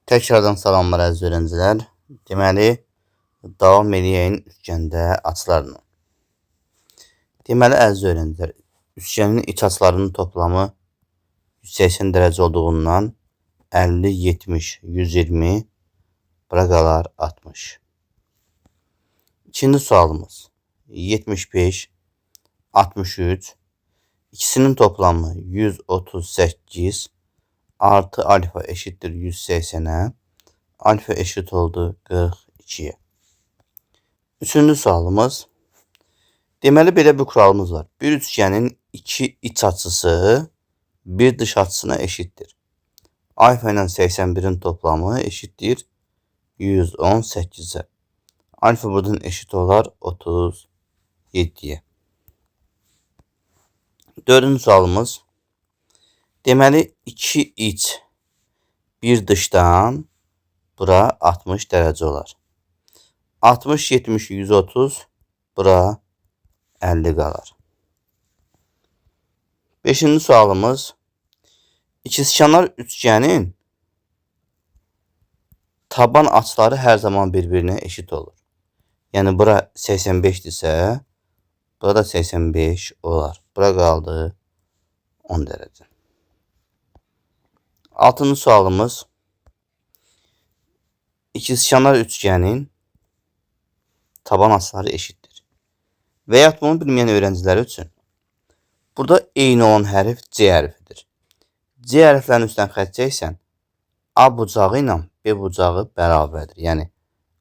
Tekrardan salamlar əziz öğrencilər. Deməli, davam edəyək üçgəndə açılarla. Deməli, əziz öğrencilər, üçgənin iç açılarının toplamı 180 dərəcə olduğundan 50, 70, 120, bura qalar 60. İkinci sualımız 75, 63, ikisinin toplamı 138 artı alfa eşittir 180'e. Alfa eşit oldu 42'ye. Üçüncü sualımız. Deməli, belə bir kuralımız var. Bir üçgenin iki iç açısı bir dış açısına eşittir. Alfa ile 81'in toplamı eşittir 118'e. Alfa buradan eşit olar 37'ye. Dördüncü sualımız. Deməli, iki iç bir dışdan bura 60 dərəcə olar. 60, 70, 130 bura 50 qalar. Beşinci sualımız. İkizkenar üçgenin taban açıları her zaman birbirine eşit olur. Yəni bura 85 ise burada 85 olar. Bura qaldı 10 dərəcə. Altıncı sualımız. İkizkenar üçgenin taban açıları eşittir. Veyahut bunu bilmeyen öğrenciler için burada eyni olan hərf C hərfidir. C hərflərinin üstündən xətt çəksən A bucağı ilə B bucağı bərabərdir. Yəni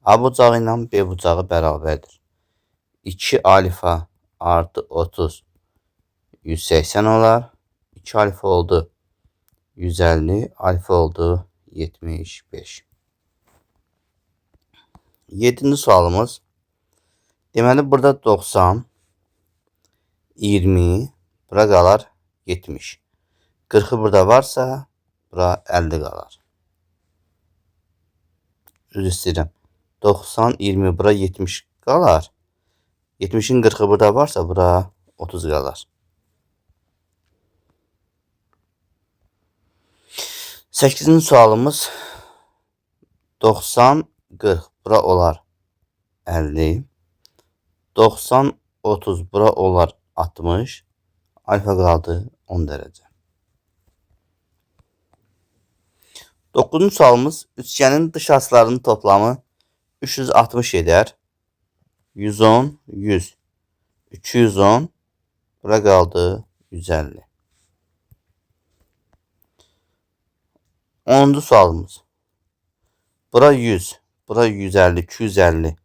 A bucağı ilə B bucağı bərabərdir. 2 alfa artı 30 180 olar. 2 alfa oldu 150, alfa oldu 75. 7. sualımız. Deməli, burada 90, 20, bura qalar 70. 40'ı burada varsa, bura 50 qalar. Düz istəyirəm. 90, 20, bura 70 qalar. 70'in 40'ı burada varsa, bura 30 qalar. 8. sualımız. 90, 40, bura olar 50. 90, 30, bura olar 60. Alfa qaldı 10 dərəcə. 9. sualımız. Üçgenin dış açılarının toplamı 360 eder. 110, 100, 210, bura qaldı 150. 10. sualımız. Bura 100, bura 150, 250,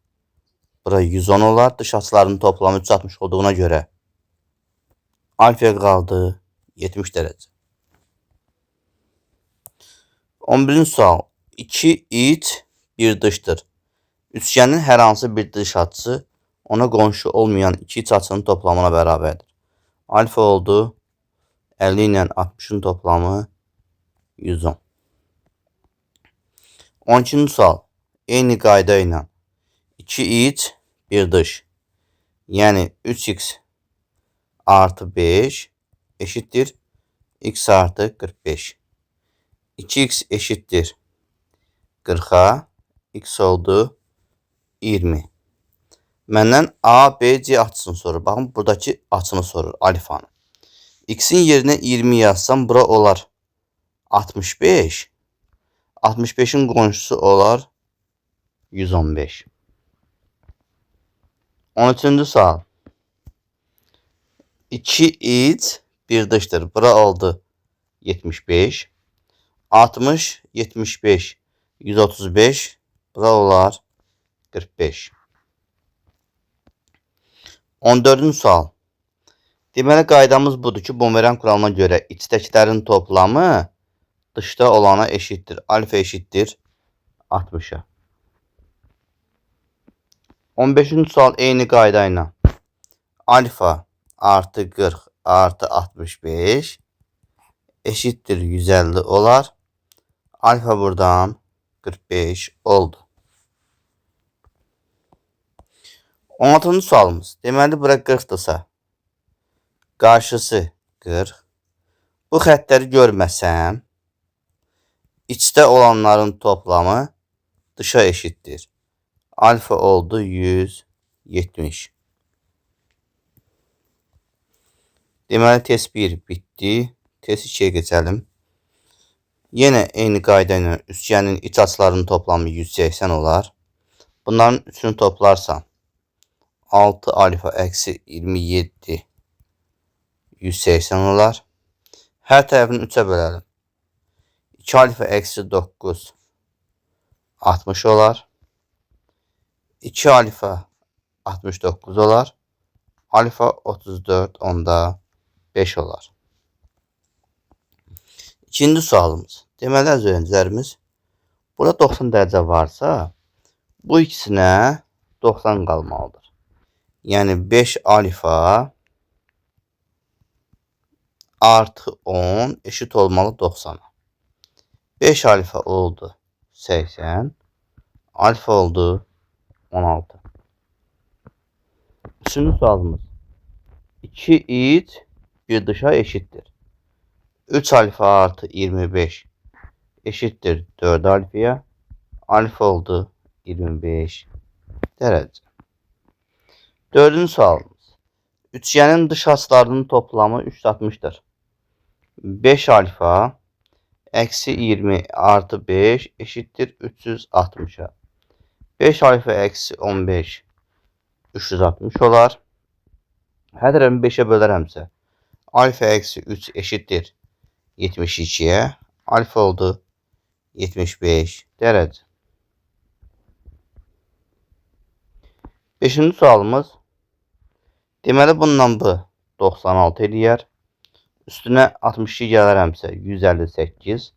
bura 110 olar. Dış açılarının toplamı 360 olduğuna göre alfa qaldı 70 dərəcə. 11. sual. 2 iç bir dışdır. Üçgenin hər hansı bir dış açısı ona qonşu olmayan iki iç açının toplamına bərabərdir. Alfa oldu 50 ilə 60'ın toplamı 110. 12. sual. Eyni qayda ilə 2 iç bir dış. Yəni 3x artı 5 eşittir x artı 45. 2x eşittir 40'a, x oldu 20. Məndən A, B, C açısını sorur. Baxın, buradakı açını sorur, alfanı. X'in yerine 20 yazsam, bura olar 65. 65'in qonşusu olar 115. 13. sual. 2 iç bir dışdır. Bura oldu 75. 60, 75, 135, bura olar 45. 14. sual. Deməli, qaydamız budur ki, bumerang kuralına göre içdəkilərin toplamı dışda olana eşittir. Alfa eşittir 60'a. 15. sual eyni qayda ilə alfa artı 40 artı 65 eşittir 150 olar. Alfa buradan 45 oldu. 16. sualımız. Deməli, bura 40'dırsa qarşısı 40. Bu xəttləri görməsəm İçdə olanların toplamı dışa eşittir. Alfa oldu 170. Deməli test 1 bitdi. Test 2'ye geçelim. Yine eyni qayda ilə üçgenin iç açılarının toplamı 180 olar. Bunların üçünü toplarsan 6 alfa eksi 27 180 olar. Her tarafını 3'e bölelim. 2 alfa eksi 9 60 olar. 2 alfa 69 olar. Alfa 34 onda 5 olar. İkinci sualımız. Deməli öğrencilerimiz burada 90 derece varsa bu ikisine 90 qalmalıdır. Yani 5 alfa artı 10 eşit olmalı 90'a. 5 alfa oldu 80. Alfa oldu 16. Üçüncü sualımız. 2 iç bir dışa eşittir. 3 alfa artı 25 eşittir 4 alfaya. Alfa oldu 25 derece. Dördüncü sualımız. Üçgenin dış açılarının toplamı 360'dır. 5 alfa eksi 20 artı 5 eşittir 360'a. 5 alfa eksi 15 360 olar. Her tarafını 5'e bölerəmsə alfa eksi 3 eşittir 72'ye. Alfa oldu 75 derece. Beşinci sualımız. Deməli bundan bu 96 eləyər. Üstünə 62 gələrəmsə 158.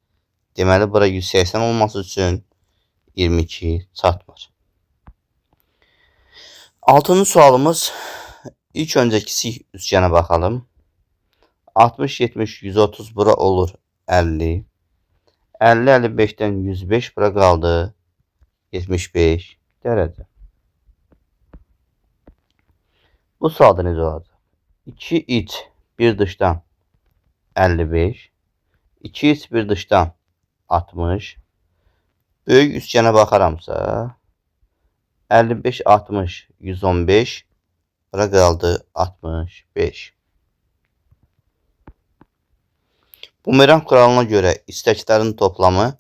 Deməli bura 180 olması üçün 22 çatmır. Altıncı sualımız. İlk önce kiçik üçgene bakalım. 60, 70, 130 bura olur 50. 50, 55'ten 105 bura kaldı 75 derece. Bu sualda necə olacaq? 2 iç bir dışdan 55. 2 iç bir dışdan 60. Böyük üçgene bakaramsa 55, 60, 115 bura kaldı 65. Bumerang kuralına göre isteklerin toplamı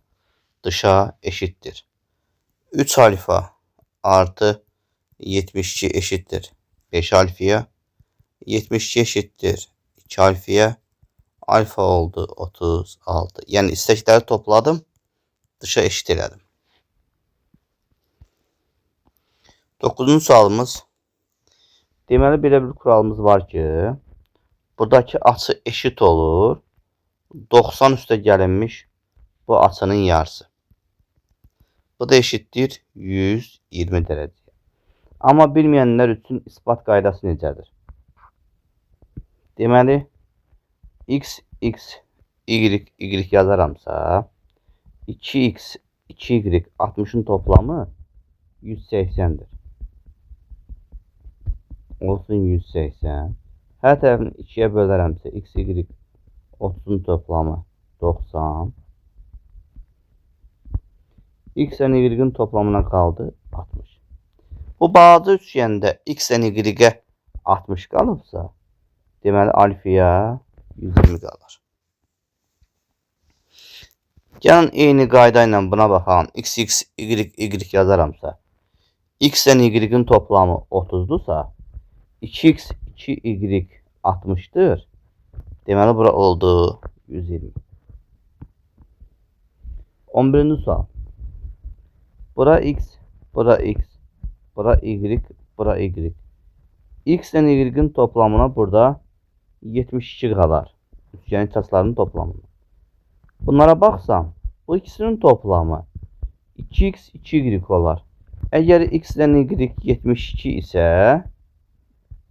dışa eşittir. 3 alfa artı 72 eşittir 5 alfaya. 72 eşittir 2 alfaya. Alfa oldu 36. Yani istekleri topladım. Dışa eşit elədim. 9. sualımız. Deməli belə bir kuralımız var ki, buradaki açı eşit olur 90 üstə gəlinmiş bu açının yarısı. Bu da eşittir 120 derece. Ama bilməyənlər üçün ispat qaydası necədir? Deməli x, y yazaramsa 2x, 2y, 60'ın toplamı 180'dir. Olsun 180. Her tarafını 2'ye bölerəmsə x, y, 30'un toplamı 90. X ile y'nin toplamına kaldı 60. Bu balaca üçgende x ile y'ye 60 kalıbsa deməli alfaya 120 qalır. Gəlin eyni qayda ilə buna baxalım. X, y yazaramsa x ile y'nin toplamı 30'dursa 2x, 2y 60'dır. Deməli bura oldu 120. 11. sual. Bura x, bura x, bura y, bura y. X ile y'nin toplamına burada 72 qalar. Üçgenin açılarının toplamına. Bunlara baxsam, bu ikisinin toplamı 2x, 2y olar. Əgər x ile y 72 ise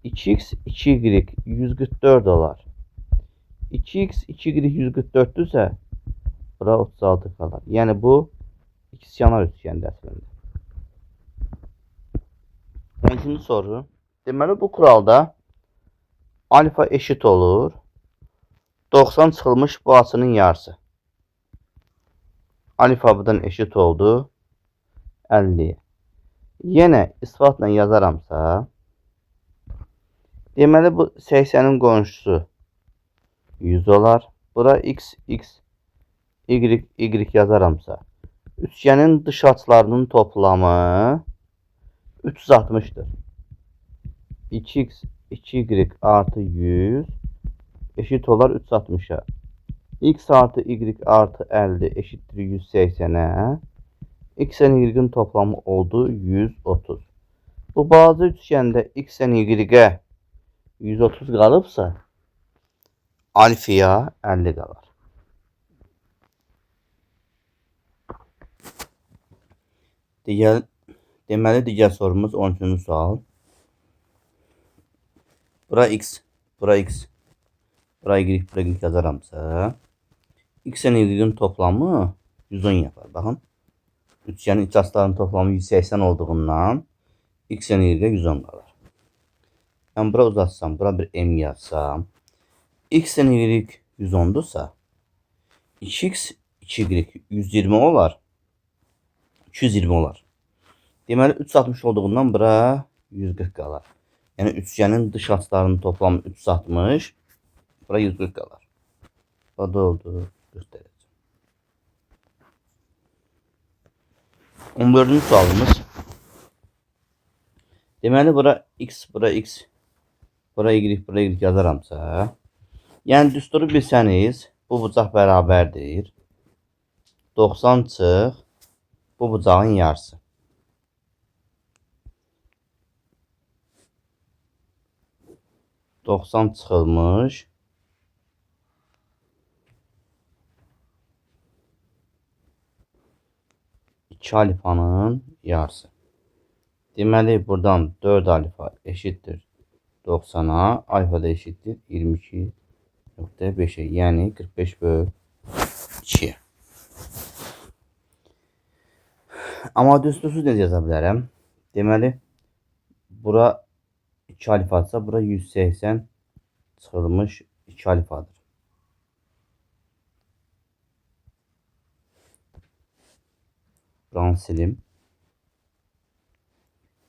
2x, 2y 144 olar. 2x, 2y 144'dürsə bura 36 kalır. Yani bu ikizkenar üçgəndə əslində. 12. soru. Deməli bu kuralda alfa eşit olur 90 çıxılmış bu açının yarısı. alfabedən eşit oldu 50'ye. Yenə isbatla yazaramsa, deməli bu 80'in qonşusu 100 olar. Bura x, x, y yazaramsa, üçgenin dış açılarının toplamı 360'dır. 2x, 2y artı 100 eşit olar 360'a. X artı y artı 50 eşittir 180'e. X-lə y-in toplamı oldu 130. Bu balaca üçgəndə x-lə y-ə 130 qalıbsa, alfiya 50 qalar. Deməli, digər sorumuz 13-cü sual. Bura x, bura x, bura y, bura y yazaramsa, x-lə y-in toplamı 110 yapar. Baxın, üçgenin iç açılarının toplamı 180 olduğundan x-lə y 110 qalır. Mən bura uzatsam, bura bir m yazsam, x-lə y 110'dursa, 2x, 2y 120 olar, 220 olar. Deməli, 360 olduğundan bura 140 qalar. Yəni, üçgenin dış açılarının toplamı 360, bura 140 qalar. O da oldu 40 derece. 14-cü sualımız. Deməli, bura x, bura x, bura y yazaramsa, yəni düsturu bilsəniz, bu bucaq bərabərdir. 90 çıx, bu bucağın yarısı. Doksan çıxılmış 2 alfanın yarısı. Deməli, buradan 4 alfa eşittir 90'a, alfa da eşittir 22.5'e, yəni 45 bölü 2'ye. Amma düstursuz necə yaza bilərəm? Deməli, bura 2 alfadırsa, bura 180 çıxılmış 2 alfadır. Buranı silim.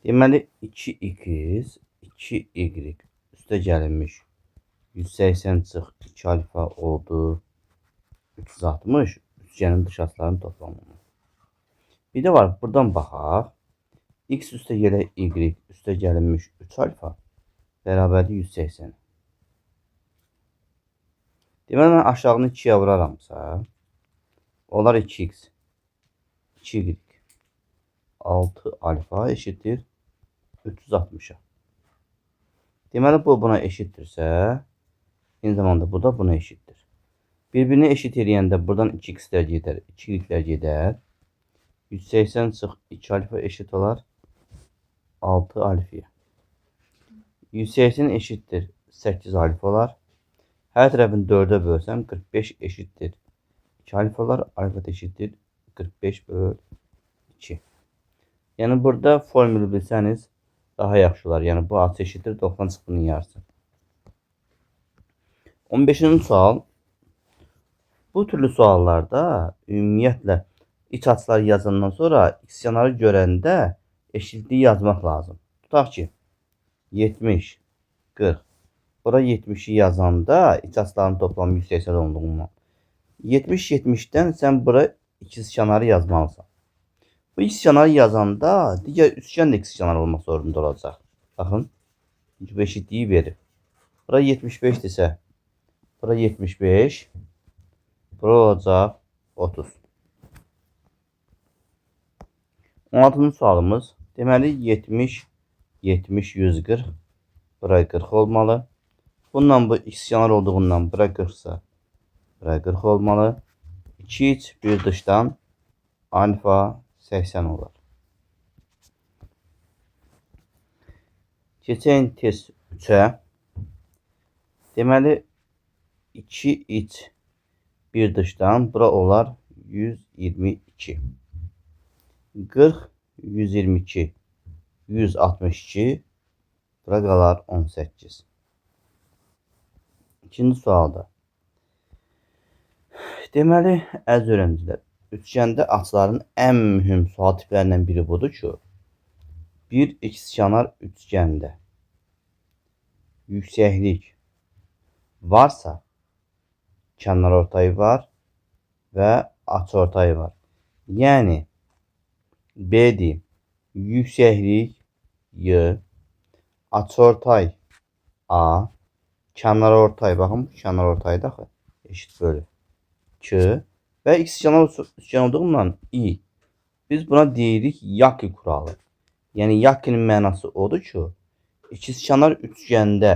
Deməli, 2x, 2y üstə gəlinmiş 180 çıx 2 alfa oldu 360, üçgenin dış açılarının toplamı. Bir de var, buradan baxaq. X üstə yerə y üstə gəlinmiş 3 alfa bərabərdir 180. Deməli, mən aşağını 2'yə vuraramsa, onlar 2x, 2y, 6 alfa eşittir 360'a. Deməli, bu buna eşittirsə, eyni zamanda bu da buna eşittir. Birbirini eşit eləyəndə buradan 2x'lər gedər, 2y'lər gedər. 180 çıx 2 alfa eşit olar 6 alfaya. 180 eşittir 8 alfa olar. Hər tərəfini 4'ə bölsəm 45 eşittir 2 alfa olar. Alfa eşittir 45 bölü 2. Yəni burada formülü bilsəniz daha yaxşı olar. Yəni bu açı eşittir 90 çıx bunun yarısı. 15-ci sual. Bu türlü suallarda ümumiyyətlə iç açıları yazandan sonra x-yanarı görəndə eşitliyi yazmaq lazım. Tutaq ki 70, 40. Bura 70'i yazanda iç açıların toplamı 180 olduğundan 70-70'dən sən bura ikizkenarı yazmalısan. Bu ikizkenarı yazanda digər üçgen də ikizkenar olmaq zorunda olacaq. Baxın, bu eşitliyi verir. Bura 75 desə, bura 75, bura olacaq 30. 16-cı sualımız. Deməli 70, 70, 140. Bura 40 olmalı. Bundan bu ikizkenar olduğundan bura 40 ise bura 40 olmalı. 2 iç bir dışdan alfa 80 olur. Keçən test 3'ə. Deməli 2 iç bir dışdan bura olar 122. 40, 122, 162, bura qalar 18. İkinci sualda. Deməli, əziz öğrencilər, üçgəndə açıların ən mühüm sual tiplərindən biri budur ki, bir ikizkenar üçgəndə yüksəklik varsa, kənarortayı var və açıortayı var. Yəni B deyim, yüksəklik Y, açıortay A, kənarortay, baxın bu kənarortayı da eşit bölü 2 və ikizkenar üçgən olduğundan I. Biz buna deyirik Yaki kuralı. Yəni Yaki'nin mənası odur ki, ikizkenar üçgəndə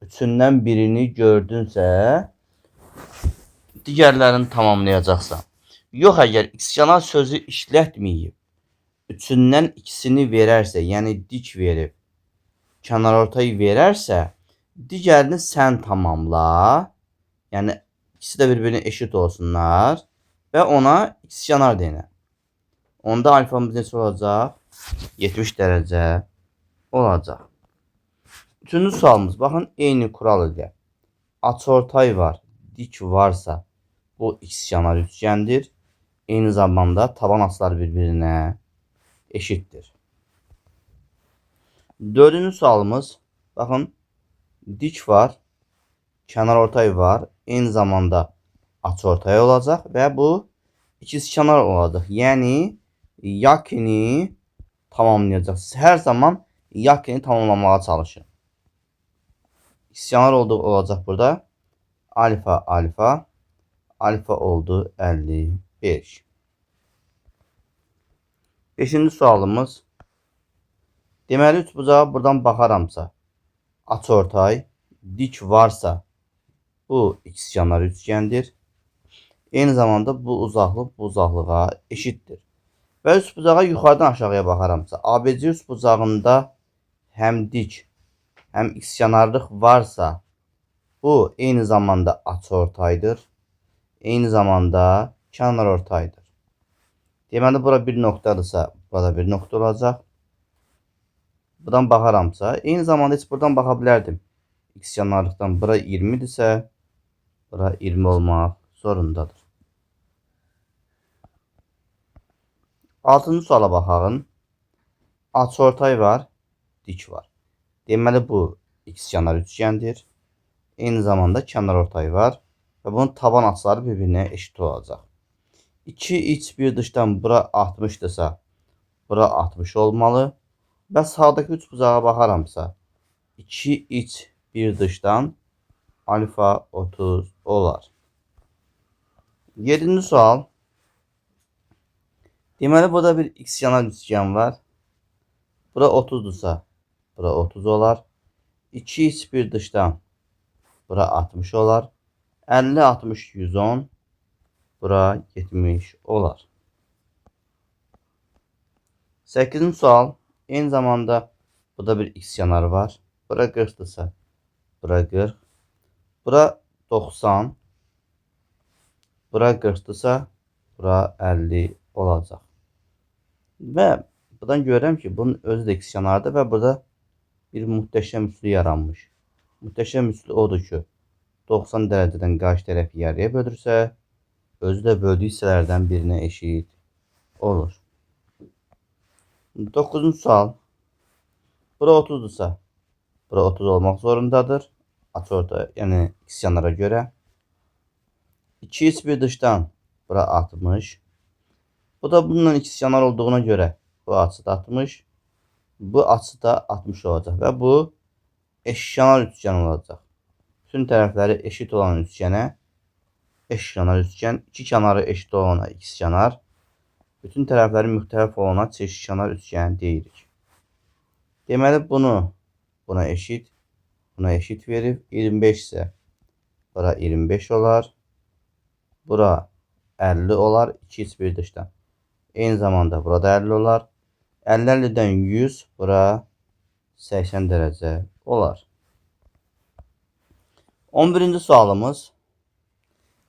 üçündən birini gördünsə, digərlərini tamamlayacaqsan. Yox, əgər ikizkenar sözü işlətməyib, üçündən ikisini verərsə, yəni dik verib, kənarortayı verərsə, digərini sən tamamla. Yəni ikisi də bir-birinə eşit olsunlar və ona ikizkenar deyinə. Onda alfamız neçə olacaq? 70 dərəcə olacaq. Üçüncü sualımız, baxın, eyni kural ilə. Açıortay var, dik varsa bu ikizkenar üçgəndir. Eyni zamanda taban açılar bir-birinə eşittir. Dördüncü sualımız, baxın, dik var, kənarortay var, eyni zamanda açıortay olacaq və bu ikizkenar olacaq. Yəni Yaki'ni tamamlayacaqsınız. Hər zaman Yaki'ni tamamlamaya çalışın. İkizkenar olacaq burada. Alfa, alfa. Alfa oldu 55. Beşinci sualımız. Deməli, üçbucağa buradan baxaramsa, açıortay, dik varsa bu ikizkenar üçgəndir. Eyni zamanda bu uzaqlıq bu uzaqlığa eşitdir. Və üçbucağa yuxarıdan aşağıya baxaramsa, ABC üçbucağında həm dik, həm ikizkenarlıq varsa, bu eyni zamanda açıortaydır. Eyni zamanda kənarortaydır. Deməli, bura bir nöqtədırsa, burada bir nöqtə olacaq. Buradan baxaramsa, eyni zamanda heç buradan baxa bilərdim. İkizkenarlıqdan bura 20-dirsə, bura 20 olmaq zorundadır. Altıncı suala baxalım. Açıortay var, dik var. Deməli, bu ikizkenar üçgəndir. Eyni zamanda kənarortay var və bunun taban açıları bir-birinə eşit olacaq. 2 iç bir dışdan bura 60-dırsa, bura 60 olmalı. Və sağdakı üçbucağa baxaramsa, 2 iç bir dışdan alfa 30 olar. 7-ci sual. Deməli, burada bir ikizkenar üçgən var. Bura 30-dursa, bura 30 olar. 2 iç bir dışdan bura 60 olar. 50, 60, 110. Bura 70 olar. 8-ci sual. Eyni zamanda burada bir ikizkenar var. Bura 40-dırsa, bura 40. Bura 90. Bura 40-dırsa, bura 50 olacaq. Və buradan görürəm ki, bunun özü də ikizkenardır və burada bir muhteşem üçlü yaranmış. Muhteşem üçlü odur ki, 90 dərəcədən qarşı tərəfi yarıya bölürsə, özü də böldüyü hissələrdən birinə eşit olur. 9-cu sual. Bura 30-dursa, bura 30 olmaq zorundadır. Açıortay, yəni ikizkenara görə. 2 iç bir dışdan bura 60. Bu da bununla ikizkenar olduğuna görə bu açı da 60. Bu açı da 60 olacaq və bu eşitkenar üçgən olacaq. Bütün tərəfləri eşit olan üçgənə eşitkenar üçgən, iki kənarı eşit olana ikizkenar, bütün tərəfləri müxtəlif olana çeşitkenar üçgən deyirik. Deməli, bunu buna eşit, buna eşit verib 25 isə bura 25 olar. Bura 50 olar 2 iç bir dışdan. Eyni zamanda burada 50 olar. 50-50-dən 100, bura 80 dərəcə olar. 11-ci sualımız.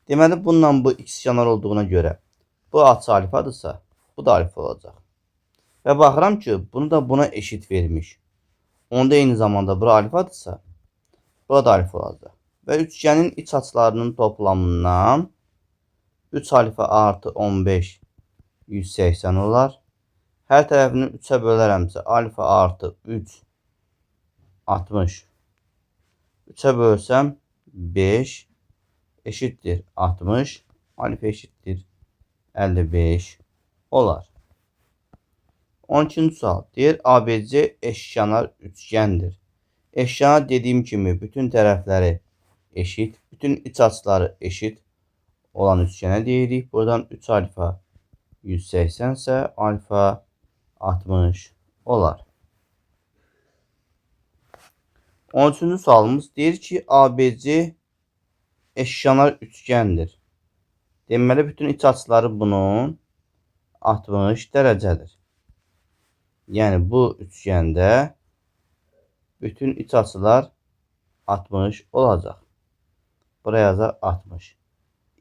Deməli, bununla bu ikizkenar olduğuna görə bu açı alfadırsa, bu da alfa olacaq. Və baxıram ki, bunu da buna eşit vermiş. Onda eyni zamanda bura alfadırsa, bu da alfa olacaq. Və üçgənin iç açılarının toplamından 3 alfa artı 15 180 olar. Hər tərəfini 3'ə bölərəmsə alfa artı 3 60. 3'ə bölsəm 5 eşittir 60. Alfa eşittir 55 olar. 12-ci sual. Deyir ABC eşkenar üçgendir. Eşkenar dediyim kimi bütün tərəfləri eşit, bütün iç açıları eşit olan üçgene deyirik. Buradan 3 alfa 180 ise alfa 60 olar. 13-cü sualımız deyir ki ABC eşkenar üçgendir. Deməli bütün iç açıları bunun 60 dərəcədir. Yani bu üçgende bütün iç açılar 60 olacak. Buraya yazar 60.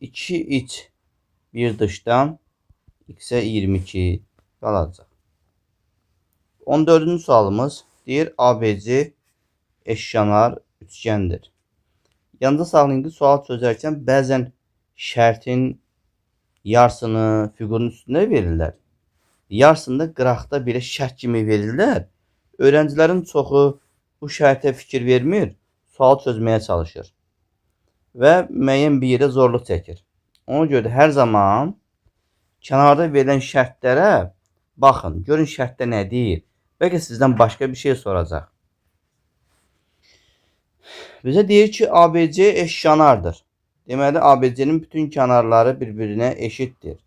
2 iç bir dıştan x'e 22 kalacak. 14-cü sualımız deyir ABC eşkenar üçgendir. Yanında saxlayın ki sual çözərkən bəzən şərtin yarısını fiqurun üstündə verirlər. Yarısında qıraqda belə şərt kimi verirlər. Öğrencilerin çoxu bu şərtə fikir vermir, sual çözməyə çalışır və müəyyən bir yerə zorluq çəkir. Ona görə də hər zaman kənarda verilən şərtlərə baxın, görün şərtdə nə deyir. Bəlkə sizdən başqa bir şey soracaq. Bizə deyir ki ABC eşkenardır. Deməli ABC'nin bütün kənarları bir-birinə eşittir.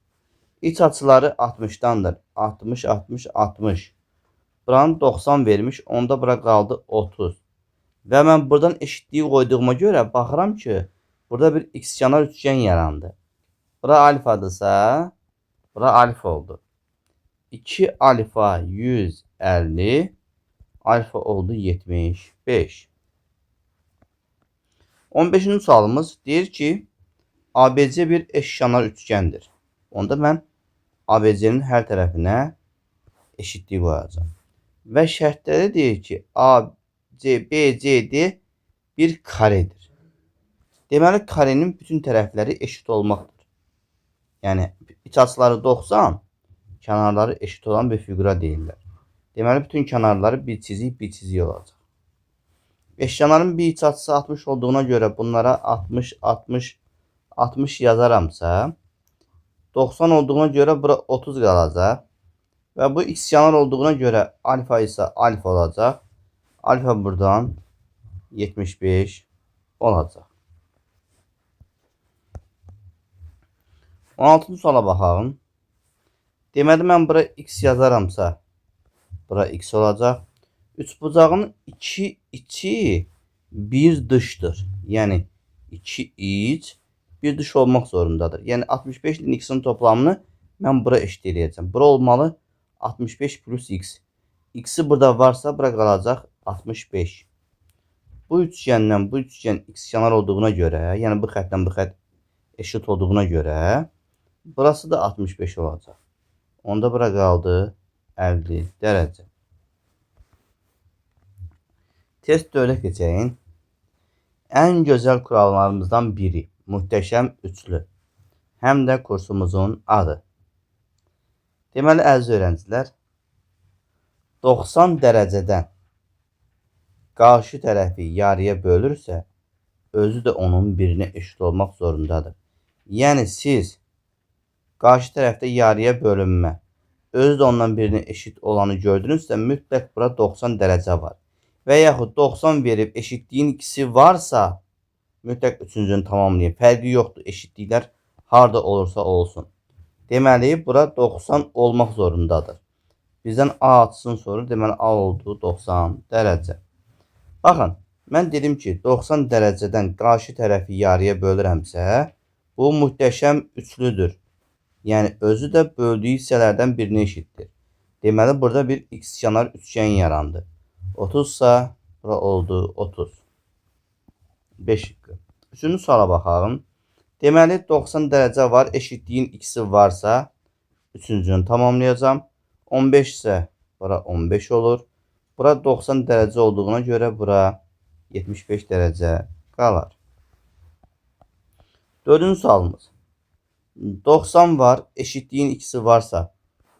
İç açıları 60'dandır. 60, 60, 60. Buranın 90 vermiş. Onda bura qaldı 30. Və mən buradan eşitliyi qoyduğuma görə baxıram ki, burada bir xkenar üçgen yarandı. Bura alfadırsa, bura alfa oldu. 2 alfa 150, alfa oldu 75. 15-ci sualımız deyir ki, ABC bir eşkenar üçgendir. Onda mən ABC'nin hər tərəfinə eşitliyi qoyacağım. Və şərtləri deyir ki, BCD bir karedir. Deməli karenin bütün tərəfləri eşit olmaqdır. Yəni iç açıları 90, kənarları eşit olan bir figura deyirlər. Deməli bütün kənarları bir çizik olacaq. Eşkenarın bir iç açısı 60 olduğuna göre bunlara 60, 60, 60 yazaramsa 90 olduğuna göre bura 30 qalacaq. Ve bu xkenar olduğuna göre alfa ise alfa olacaq. Alfa buradan 75 olacaq. 16-cı suala baxalım. Deməli mən bura x yazaramsa bura x olacaq. Üçbucağın 2 içi bir dışdır. Yani 2 iç bir dış olmak zorundadır. Yani 65 ile x'in toplamını mən bura eşit edəcəm. Bura olmalı 65 plus x. X'i burada varsa bura qalacaq 65. Bu üçgəndən bu üçgən xkenar olduğuna görə, yəni bu xətdən bu xət eşit olduğuna görə burası da 65 olacaq. Onda bura qaldı 50 dərəcə. Test dövlət keçəyin. En güzel kurallarımızdan biri muhteşem üçlü. Hem de kursumuzun adı. Deməli əziz öğrenciler 90 dərəcədən qarşı tərəfi yarıya bölürsə özü de onun birine eşit olmak zorundadır. Yani siz qarşı tərəfdə yarıya bölünmə özü de ondan birine eşit olanı gördünüzsə mütləq bura 90 dərəcə var. Və yaxud 90 verib eşitliyin ikisi varsa mütləq üçüncünü tamamlayın. Fərqi yoxdur. Eşitliklər harda olursa olsun. Deməli bura 90 olmaq zorundadır. Bizdən A açısını sorur. Deməli A oldu 90 dərəcə. Baxın, mən dedim ki 90 dərəcədən qarşı tərəfi yarıya bölürəmsə bu muhteşem üçlüdür. Yəni özü də böldüyü hissələrdən birini eşitdir. Deməli burada bir xkenar üçgen yarandı. 30 ise bura oldu 30. 5. Üçüncü suala baxalım. Deməli 90 dərəcə var. Eşitliyin ikisi varsa üçüncünü tamamlayacağım. 15 ise bura 15 olur. Bura 90 dərəcə olduğuna göre bura 75 dərəcə qalar. Dördüncü sualımız. 90 var. Eşitliyin ikisi varsa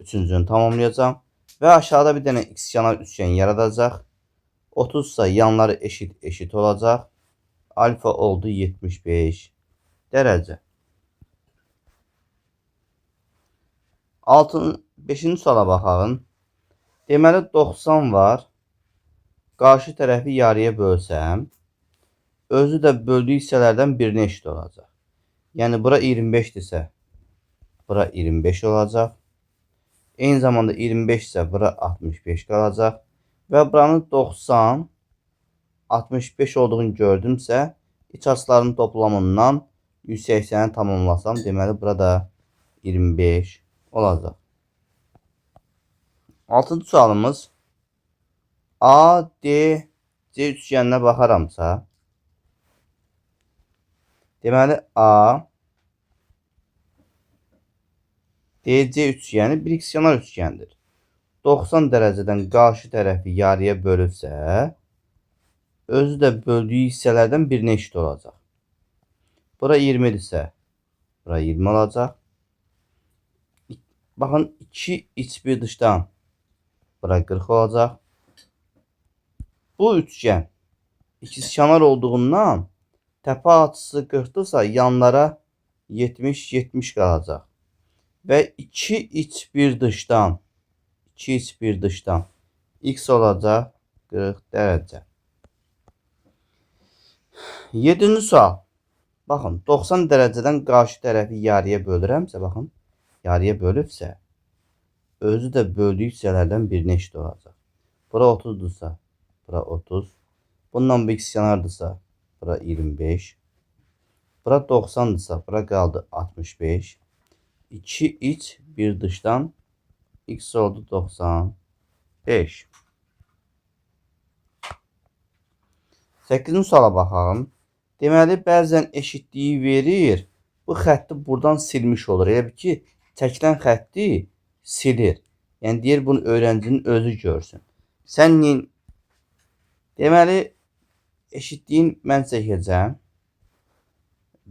üçüncünü tamamlayacağım. Və aşağıda bir dənə ikizkenar üçgen yaradacaq. 30 ise yanları eşit olacaq. Alfa oldu 75 derece. 5-ci suala baxalım. Deməli 90 var. Qarşı tərəfi yarıya bölsəm, özü də böldüyü hissələrdən birinə eşit olacaq. Yəni bura 25 ise bura 25 olacaq. Eyni zamanda 25 ise bura 65 qalacaq. Və buranın 90, 65 olduğunu gördümsə, iç açıların toplamından 180'i tamamlasam, deməli burada 25 olacaq. 6-cı sualımız A, D, C üçgeninə baxaramsa, deməli A, D, C üçgeni bir ikizkenar üçgendir. 90 dereceden qarşı tərəfi yarıya bölürsə, özü də böldüyü hissələrdən birinə eşit olacaq. Bura 20 ise bura 20 olacaq. Baxın 2 iç bir dışdan bura 40 olacaq. Bu üçgen ikizkenar olduğundan təpə açısı 40'dırsa yanlara 70 qalacaq. Ve 2 iç bir dışdan x olacaq 40 derece. 7-ci sual. Baxın 90 dereceden qarşı tərəfi yarıya bölürəmsə, baxın yarıya bölübsə, özü də böldüyü hissələrdən birinə eşit olacaq. Bura 30'dursa bura 30. Bundan bu ikizkenardırsa bura 25. Bura 90'dırsa bura qaldı 65. 2 iç bir dışdan x oldu 95. 8-ci suala baxalım. Deməli bəzən eşitliyi verir. Bu xətti buradan silmiş olur. Elə bil ki, çəkilən xətti silir. Yəni deyir bunu öğrencinin özü görsün. Sən deməli eşitliyin mən çəkəcəm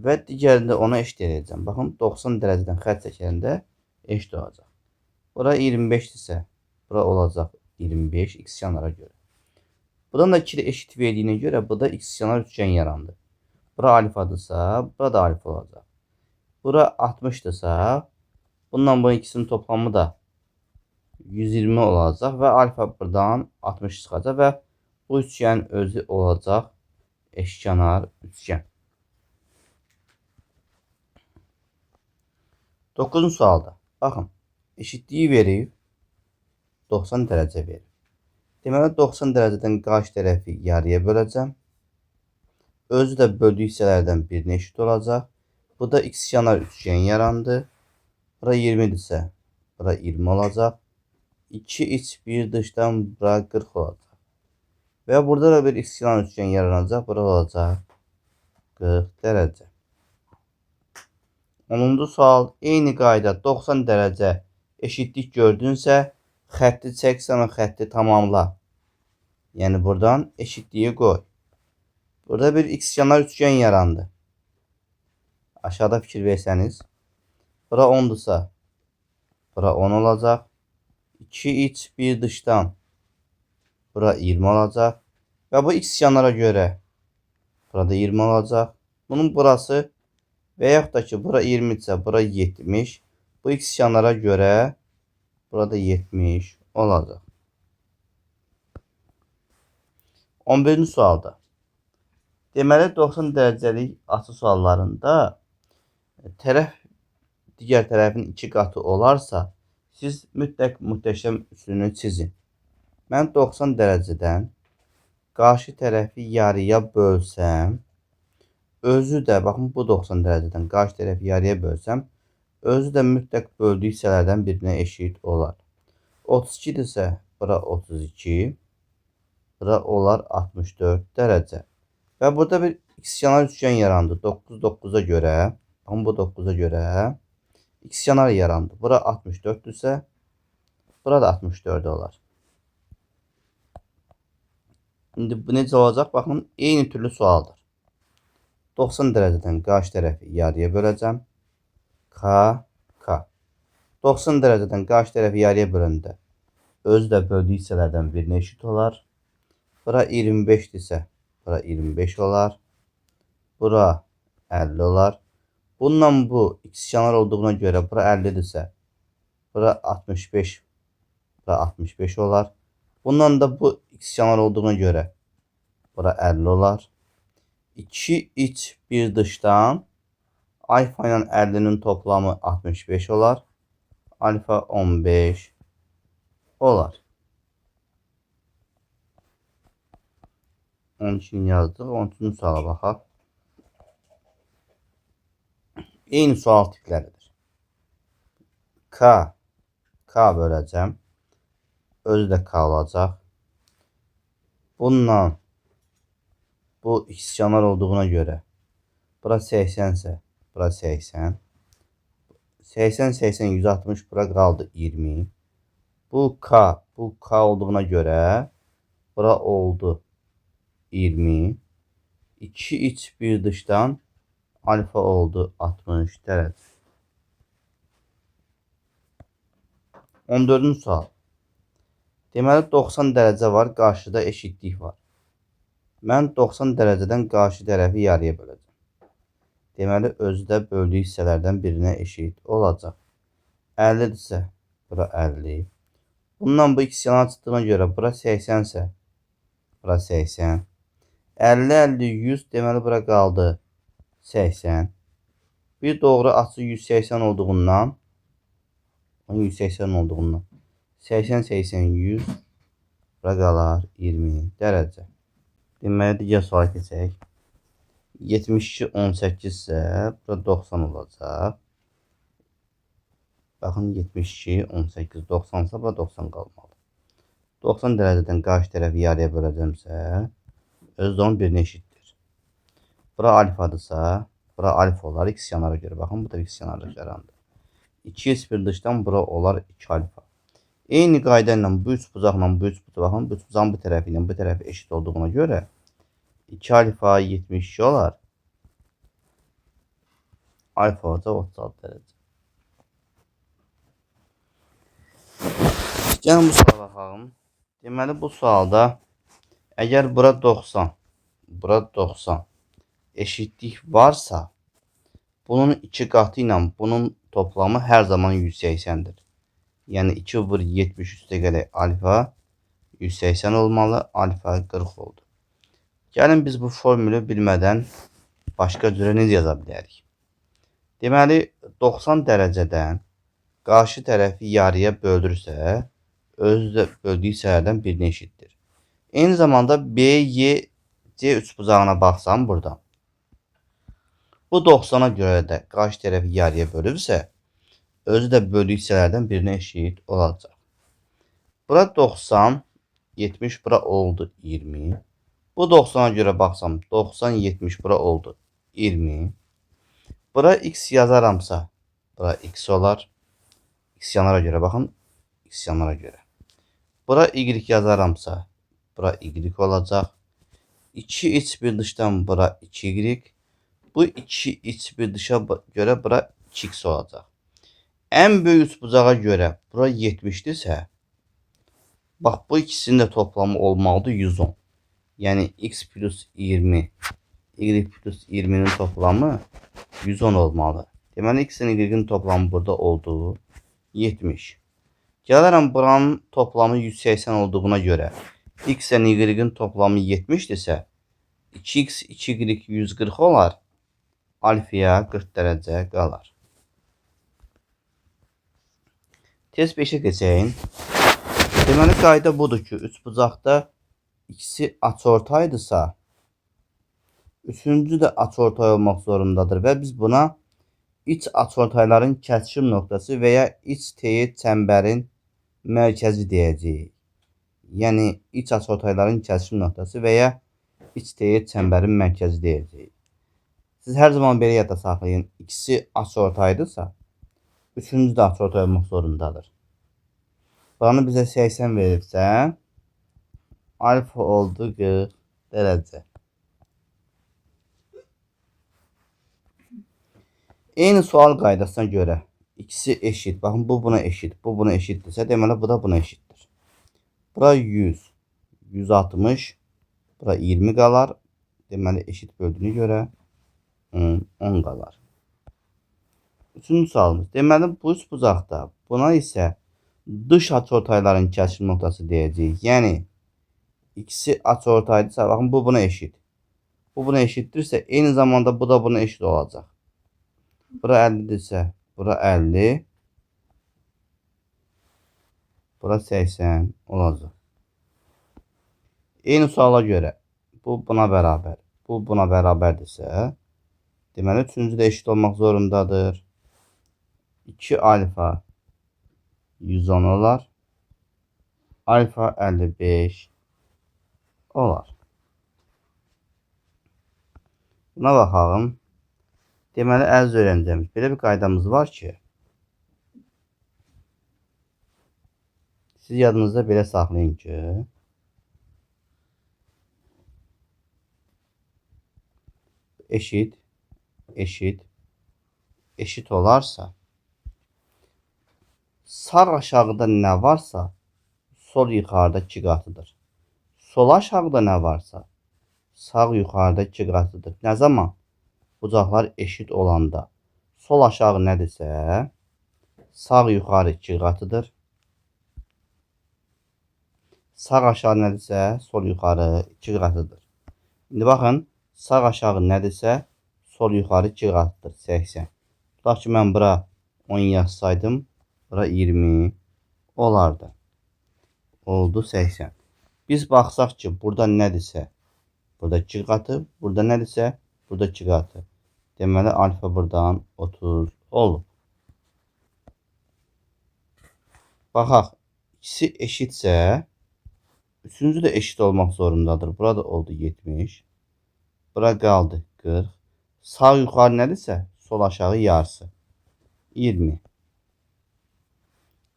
və digərində ona eşit edəcəm. Baxın 90 dereceden xətt çəkəndə eşit olacaq. Bura 25 ise bura olacaq 25 ikizkenara göre. Buradan da 2 eşit verdiğine göre bu da ikizkenar üçgen yarandı. Bura alfadırsa bura da alfa olacaq. Bura 60'dırsa bundan bu ikisinin toplamı da 120 olacaq və alfa buradan 60 çıxacaq və bu üçgen özü olacaq eşkenar üçgen. 9-cu sualda baxın eşitliyi verib 90 derece verir. Deməli 90 dereceden qarşı tərəfi yarıya böləcəm. Özü də böldüyü hissələrdən birinə eşit olacaq. Bu da ikizkenar üçgen yarandı. Bura 20 ise bura 20 olacaq. 2 iç bir dışdan bura 40 olacaq. Ve burada da bir ikizkenar üçgen yaranacaq. Bura olacaq 40 derece. 10-cu sual. Eyni qayda 90 derece eşitlik gördünsə, xətti çək, sonra xətti tamamla. Yani buradan eşitliği koy. Burada bir ikizkenar üçgen yarandı. Aşağıda fikir verseniz. Bura 10'dursa bura 10 olacaq. 2 iç bir dışdan bura 20 olacaq. Ve bu ikizkenara göre burada 20 olacaq. Bunun burası ve yaxud da ki bura 20 ise bura 70. Bu ikizkenara göre burada 70 olacaq. 11-ci sualda. Deməli 90 derecelik açı suallarında digər tərəfin 2 qatı olarsa, siz mütləq muhteşem üçlünü çizin. Mən 90 dereceden qarşı tərəfi yarıya bölsəm, özü də baxın bu 90 dereceden qarşı tərəfi yarıya bölsəm, özü də mütləq böldüyü hissələrdən birinə eşit olar. 32 ise bura 32, bura olar 64 derece. Ve burada bir ikizkenar üçgen yarandı. 9'a göre, bu 9'a göre ikizkenar yarandı. Bura 64 ise bura da 64 olar. Şimdi bu necə olacaq? Baxın, eyni türlü sualdır. 90 dereceden qarşı tərəfi yarıya böləcəm. K. 90 dərəcədən qarşı tərəfi yarıya böləndə özü də böldüyü hissələrdən birinə eşit olar. Bura 25-dirsə, bura 25 olar. Bura 50 olar. Bununla bu ikizkenar olduğuna görə bura 50-dirsə, bura 65, bura 65 olar. Bundan da bu ikizkenar olduğuna görə bura 50 olar. 2 iç bir dışdan alfa ilə 50'nin toplamı 65 olar. Alfa 15 olar. 12'ni yazdıq. 13-cü suala baxaq. Eyni sual tipləridir. K böləcəm. Özü də K olacaq. Bununla bu ikizkenar olduğuna görə bura 80 ise bura 80. 80, 80, 160 bura qaldı 20. Bu K olduğuna görə bura oldu 20. 2 iç bir dışdan alfa oldu 60 dərəcə. 14-cü sual. Deməli 90 dərəcə var, qarşıda eşitlik var. Mən 90 dərəcədən qarşı tərəfi yarıya böləcəm. Deməli özü də böldüyü hissələrdən birinə eşit olacaq. 50-dirsə, bura 50. Bundan bu ikizkenar çıxdığına görə bura 80 ise bura 80. 50, 50, 100 deməli bura qaldı 80. Bir doğru açı 180 olduğundan 80, 80, 100 bura qalar 20 dərəcə. Deməli digər suala keçək. 72, 18 ise bura 90 olacaq. Baxın 72, 18, 90 ise bura 90 qalmalı. 90 dərəcədən qarşı tərəfi yarıya böləcəmsə özü də onun birinə eşitdir. Bura alfadırsa bura alfa olar ikizkenara görə. Baxın bu da ikizkenarlıq yarandı. 2 bir dışdan bura olar 2 alfa. Eyni qayda ilə bu üç bucaqla bu üç bucaq, baxın bu üç bucağın bu tərəfi ilə bu tərəfi eşit olduğuna görə 2 alfa 72 olar. Alfa olacaq 36 dərəcə. Gəlin bu suala baxalım. Deməli bu sualda əgər bura 90, bura 90 eşitlik varsa bunun 2 qatı ilə bunun toplamı hər zaman 180'dir. Yəni 2 vur 70 üstə gələk alfa 180 olmalı. Alfa 40 oldu. Gəlin biz bu formülü bilmədən başqa cürə necə yaza bilərik? Deməli 90 dərəcədən qarşı tərəfi yarıya böldürsə özü də böldüyü hissələrdən birinə eşitdir. Eyni zamanda B, Y, C üçbucağına baxsam buradan. Bu 90'a görə də qarşı tərəfi yarıya bölübsə özü də böldüyü hissələrdən birinə eşit olacaq. Bura 90, 70 bura oldu 20. Bu 90'a görə baxsam 90, 70 bura oldu 20. Bura x yazaramsa bura x olar. İkizkenara görə baxın. İkizkenara görə. Bura y yazaramsa bura y olacaq. 2 iç bir dışdan bura 2y. Bu 2 iç bir dışa görə bura 2x olacaq. En böyük üçbucağa görə bura 70'dirsə bax bu ikisinin də toplamı olmalıdır 110. Yəni x plus 20 y plus 20'nin toplamı 110 olmalı. Deməli x-in y-in toplamı burada oldu 70. Gələrəm buranın toplamı 180 olduğuna görə x-in y-in toplamı 70'dirsə 2x 2y 140 olar. Alfaya 40 dərəcə qalar. Test 5'e keçəyin. Deməli qayda budur ki, üçbucaqda ikisi açıortaydısa üçüncü də açıortay olmaq zorundadır və biz buna iç açıortayların kəsişim nöqtəsi və ya iç teğet çəmbərin mərkəzi deyəcəyik. Yəni iç açıortayların kəsişim nöqtəsi və ya iç teğet çəmbərin mərkəzi deyəcəyik. Siz hər zaman belə yadda saxlayın. İkisi açıortaydısa üçüncü də açıortay olmaq zorundadır. Buranı bizə 80 verirsə alfa oldu 40 dərəcə. Eyni sual qaydasına görə İkisi eşit. Bakın bu buna eşit. Bu buna eşitdirsə, deməli bu da buna eşitdir. Bura 100. 160. Bura 20 qalar. Deməli eşit böldüyünə görə 10 qalar. Üçüncü sualımız. Deməli bu üç bucaqda buna isə dış açıortayların kəsim noktası deyəcəyik. Yəni ikisi açıortaydısa, baxın bu buna eşit. Bu buna eşitdirsə, eyni zamanda bu da buna eşit olacaq. Bura 50-dirsə, bura 50. Bura 80 olacaq. Eyni suala görə bu buna bərabər, bu buna bərabərdirsə, deməli üçüncü də eşit olmaq zorundadır. 2 alfa 110 olar. Alfa 55 olar. Buna baxalım. Deməli əziz öyrəncimiz, belə bir qaydamız var ki, siz yadınızda belə saxlayın ki, eşit olarsa, sağ aşağıda nə varsa, sol yuxarıda 2 qatıdır. Sol aşağıda nə varsa, sağ yuxarıda 2 qatıdır. Nə zaman? Bucaqlar eşit olanda. Sol aşağı nədirsə, sağ yuxarı 2 qatıdır. Sağ aşağı nədirsə, sol yuxarı 2 qatıdır. İndi baxın, sağ aşağı nədirsə, sol yuxarı 2 qatıdır. 80. Tutaq ki, mən bura 10 yazsaydım, bura 20 olardı. Oldu 80. Biz baxsaq ki, burada nədirsə, burada 2 qatı, burada nədirsə, burada 2 qatı. Deməli, alfa buradan 30 olub. Baxaq, ikisi eşitsə, üçüncü də eşit olmaq zorundadır. Burada oldu 70. Bura qaldı 40. Sağ yuxarı nədirsə, sol aşağı yarısı. 20.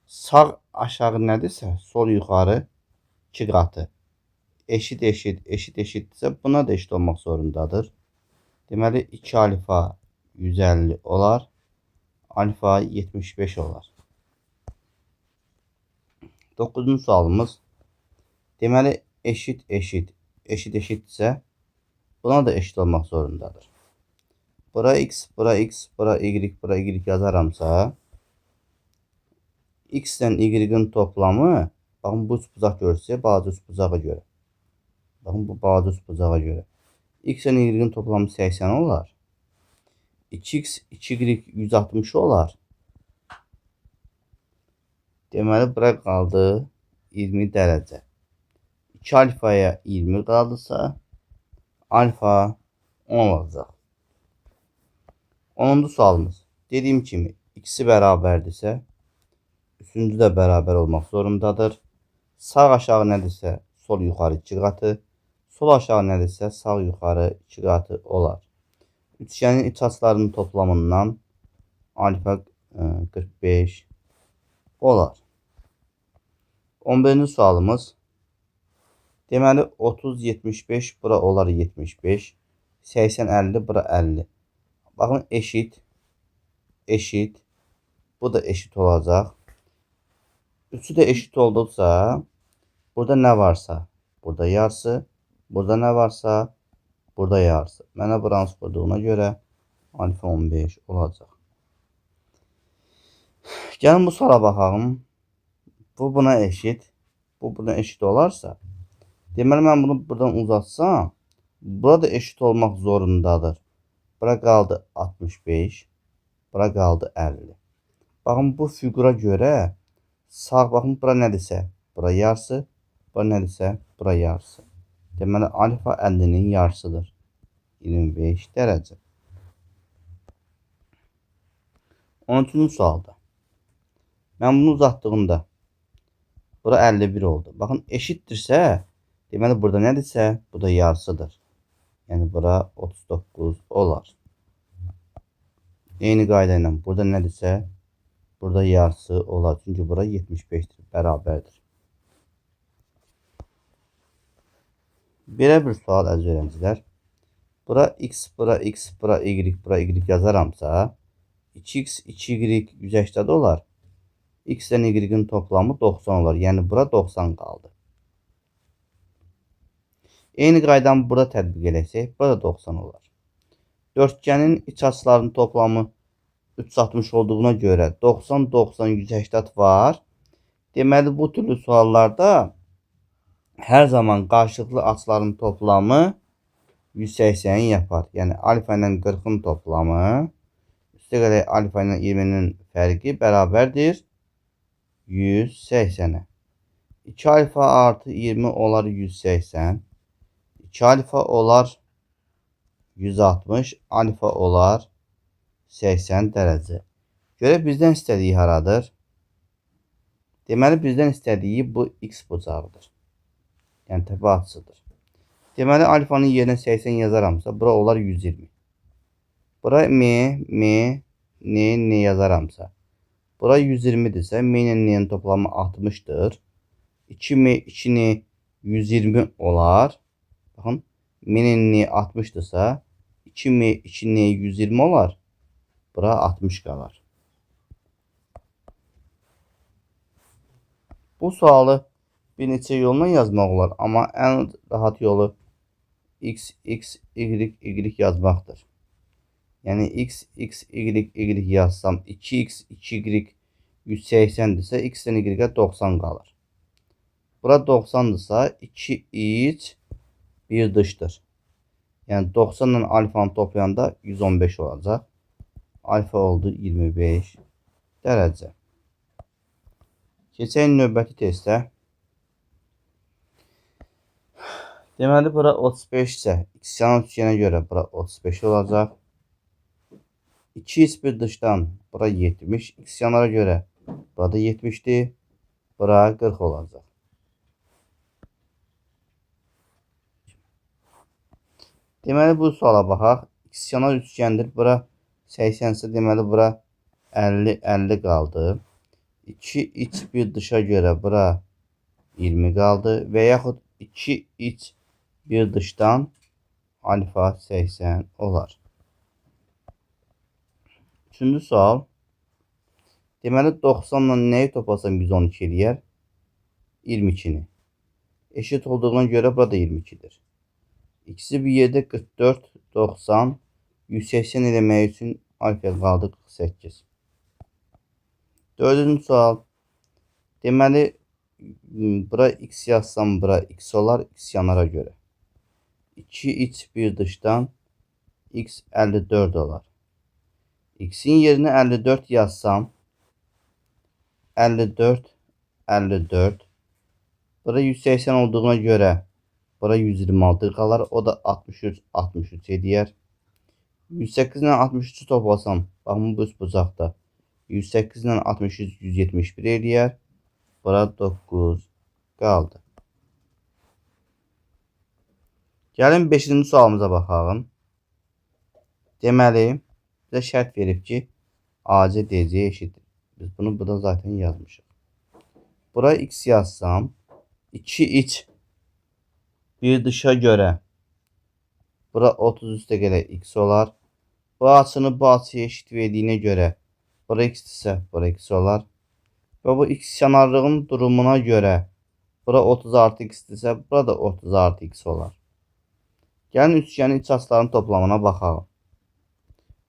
Sağ aşağı nədirsə, sol yuxarı 2 qatı. Eşitdirsə, buna da eşit olmaq zorundadır. Deməli, 2 alfa 150 olar. Alfa 75 olar. 9-cu sualımız. Deməli, eşitdirsə, buna da eşit olmaq zorundadır. Bura x, bura x, bura y yazaramsa, x ilə y-in toplamı, baxın, bu üç bucaq görürsə, balaca üç bucağa görə. Baxın, bu balaca üç bucağa görə. X ilə y-in toplamı 80 olar. 2x, 2y 160 olar. Deməli, bura qaldı 20 dərəcə. 2 alfaya 20 qaldısa, alfa 10 olacaq. 10-cu sualımız. Dediyim kimi, ikisi bərabərdirsə, üçüncü də bərabər olmaq zorundadır. Sağ aşağı nədirsə, sol yuxarı 2 qatı. Sol aşağı nədirsə, sağ yuxarı 2 qatı olar. Üçgənin iç açılarının toplamından alfa 45 olar. 11-ci sualımız. Deməli, 30-75 bura olar 75. 80-50 bura 50. Baxın, eşit. Bu da eşit olacaq. Üçü də eşit olduqsa, burada nə varsa, burada yarısı. Burada nə varsa, burada yarısı. Mənə buranı sorduğuna görə alfa 15 olacaq. Gəlin bu suala baxalım. Bu buna eşit. Bu buna eşit olarsa, deməli, mən bunu buradan uzatsam, burada eşit olmaq zorundadır. Bura qaldı 65. Bura qaldı 50. Baxın, bu fiqura görə sağ, baxın, bura nədirsə, bura yarısı. Bura nədirsə, bura yarısı. Deməli, alfa 50-nin yarısıdır. 25 dərəcə. 13-cü sualda. Mən bunu uzatdığımda, bura 51 oldu. Baxın, eşitdirsə, deməli, burada nədirsə, bu da yarısıdır. Yəni, bura 39 olar. Eyni qayda ilə burada nədirsə, burada yarısı olar. Çünki bura 75-dir, bərabərdir. Belə bir sual əziz öğrencilər. Bura x, bura y yazaramsa, 2x, 2y 180 olar. X ilə y-in toplamı 90 olar. Yəni bura 90 qaldı. Eyni qaydanı burada tətbiq eləsək, burada 90 olar. Dörtgənin iç açılarının toplamı 360 olduğuna görə 90, 90, 180 var. Deməli, bu türlü suallarda hər zaman qarşılıqlı açıların toplamı 180'i yapar. Yəni alfa ilə 40'ın toplamı üstə gələk alfa ilə 20'nin fərqi bərabərdir 180'e. 2 alfa artı 20 olar 180. 2 alfa olar 160. Alfa olar 80 dərəcə. Görə bizdən istədiyi haradır? Deməli, bizdən istədiyi bu x bucağıdır. Yəni təpə açısıdır. Deməli, alfanın yerinə 80 yazaramsa, bura olar 120. Bura m, n yazaramsa. Bura 120'dirsə, m ilə n'nin toplamı 60'dır. 2m, 2n 120 olar. Baxın, m ilə n 60'dırsa, 2m, 2n 120 olar. Bura 60 qalar. Bu sualı bir neçə yolla yazmaq olar. Amma ən rahat yolu x, y yazmaqdır. Yəni x, y yazsam 2x, 2y 180'dirsə, x ilə y 90 qalır. Bura 90'dırsa 2x bir dışdır. Yəni 90 ilə alfanı toplayanda 115 olacaq. Alfa oldu 25 dərəcə. Keçək növbəti testə. Deməli, bura 35 isə x yanan üçgənə görə bura 35 olacaq. 2x bir dışdan bura 70. X yanlara görə burada 70'dir. Bura 40 olacaq. Deməli, bu suala baxaq. X yanar üçgəndir. Bura 80 ise deməli bura 50 qaldı. 2x bir dışa görə bura 20 qaldı və yaxud 2x bir dışdan alfa 80 olar. Üçüncü sual. Deməli 90 ilə nəyi toplasam 112 eləyər? 22'ni. Eşit olduğuna görə burada 22'dir. İkisi bir yerdə 44, 90, 180 eləmək üçün alfa qaldı 48. Dördüncü sual. Deməli, bura x yazsam bura x olar, x yanara görə. 2x bir dışdan x 54 olar. X'in yerinə 54 yazsam 54, 54. Bura 180 olduğuna görə bura 126 qalar. O da 63, 63 eləyər. 108 ilə 63'ü toplasam, baxın bu üst bucaqda 108 ilə 63 171 eləyər. Bura 9 qaldı. Gəlin 5-ci sualımıza baxalım. Deməli, bizə şərt verib ki, AC DC eşitdir. Biz bunu burada zaten yazmışıq. Bura x yazsam 2x bir dışa görə bura 30 üstə gələk x olar. Bu açını bu açıya eşit verdiyinə görə bura x ise bura x olar. Və bu x yanarlığın durumuna görə bura 30 artı x ise burada 30 artı x olar. Gəlin üçgenin iç açılarının toplamına baxalım.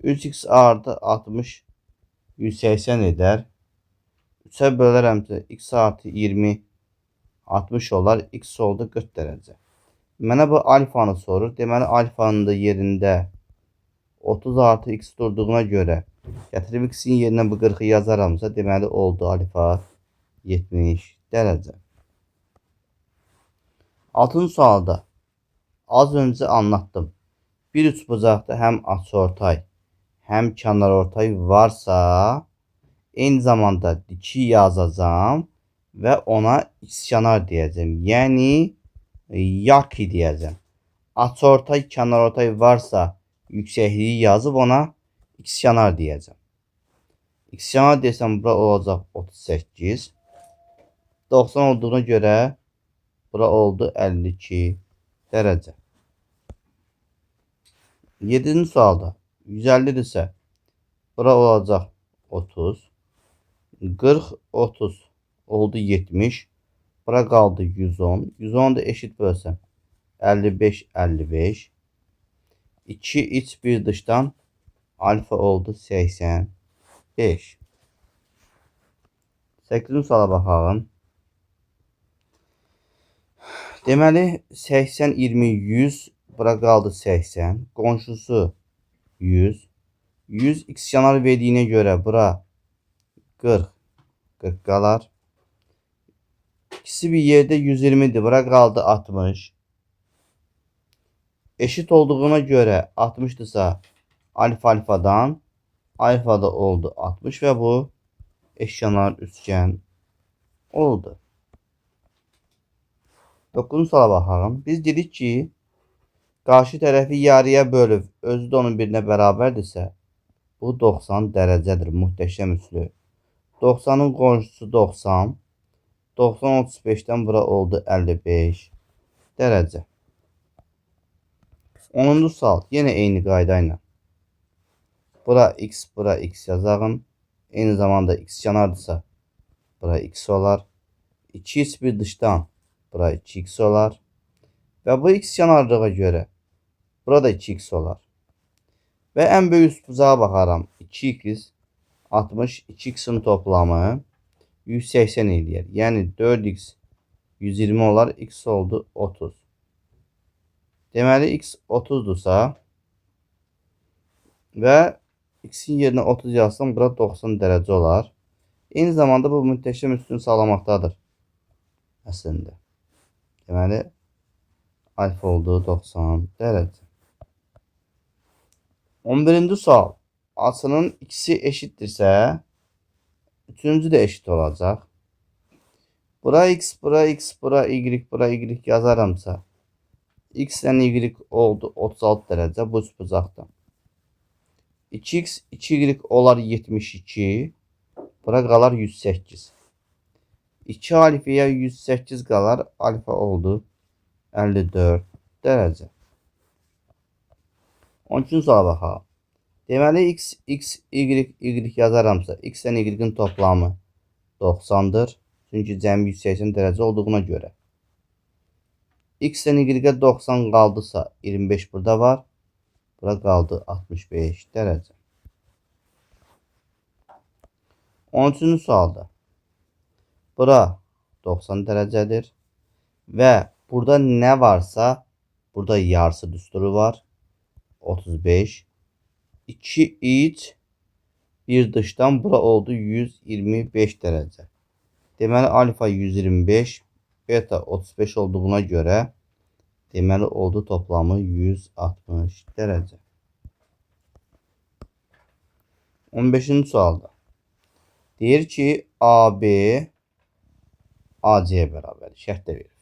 3x artı 60 180 eder. 3'e bölərəmsə x artı 20 60 olar. X oldu 40 dərəcə. Mənə bu alfanı sorur. Deməli alfanın da yerində 30 artı x durduğuna görə gətirib x'in yerinə bu 40'ı yazaramsa deməli oldu alfa 70 dərəcə. 6-cı sualda az öncə anlattım. Bir üçbucaqda həm açıortay, həm kənarortay varsa eyni zamanda diki yazacağım və ona ikizkenar deyəcəm. Yəni yaki deyəcəm. Açıortay, kənarortay varsa yüksəkliyi yazıb ona ikizkenar deyəcəm. İkizkenar desəm bura olacaq 38. 90 olduğuna görə bura oldu 52 dərəcə. 7-ci sualda 150'dirsə Bura olacaq 30. 40, 30 oldu 70. Bura qaldı 110. 110 da eşit bölsəm 55, 55. 2 iç bir dışdan alfa oldu 85. 8-ci suala baxalım. Deməli 80, 20, 100. Bura qaldı 80. Qonşusu 100. 100 x kənar verdiyinə görə bura 40. 40 qalar. İkisi bir yerdə 120'dir. Bura qaldı 60. Eşit olduğuna görə 60'dırsa alfa alfadan alfa da oldu 60 və bu eşkenar üçgen oldu. 9-cu suala baxalım. Biz dedik ki, qarşı tərəfi yarıya bölüb özü də onun birinə bərabərdirsə, bu 90 dərəcədir. Muhteşem üçlü. 90'ın qonşusu 90. 90 35'ten bura oldu 55 dərəcə. 10-cu sual. Yenə eyni qayda ilə. Bura x yazağım. Eyni zamanda x kənardırsa bura x olar. 2x bir dışdan bura 2x olar. Və bu x kənarlığa görə burada 2x olar. Və ən böyük bucağa baxaram. 2x 60, 2x'in toplamı 180 eləyər. Yəni 4x 120 olar. X oldu 30. Deməli x 30'dursa və x'in yerinə 30 yazsam bura 90 dərəcə olar. Eyni zamanda bu müntəşəm üstünü sağlamaqdadır. Əslində. Deməli alfa oldu 90 dərəcə. 11-ci sual. Açının ikisi eşitdirsə, üçüncü də eşit olacaq. Bura x, bura x, bura y, bura y yazaramsa, x ilə y oldu 36 dərəcə bu bucaqdan. 2x, 2y olar 72. Bura qalar 108. 2 alfaya 108 qalar. Alfa oldu 54 dərəcə. 13-cü suala baxaq. Deməli x, x, y yazaramsa, x ilə y-in toplamı 90'dır. Çünki cəmi 180 dərəcə olduğuna görə. X ilə y-ə 90 qaldısa 25 burada var. Bura qaldı 65 dərəcə. 13-cü sualda. Bura 90 dərəcədir. Və burada nə varsa burada yarısı düsturu var. 35. 2 iç bir dışdan bura oldu 125 dərəcə. Deməli alfa 125, beta 35 olduğuna görə deməli oldu toplamı 160 dərəcə. 15-ci sualda. Deyir ki AB AC-yə bərabər. Şərtdə verir.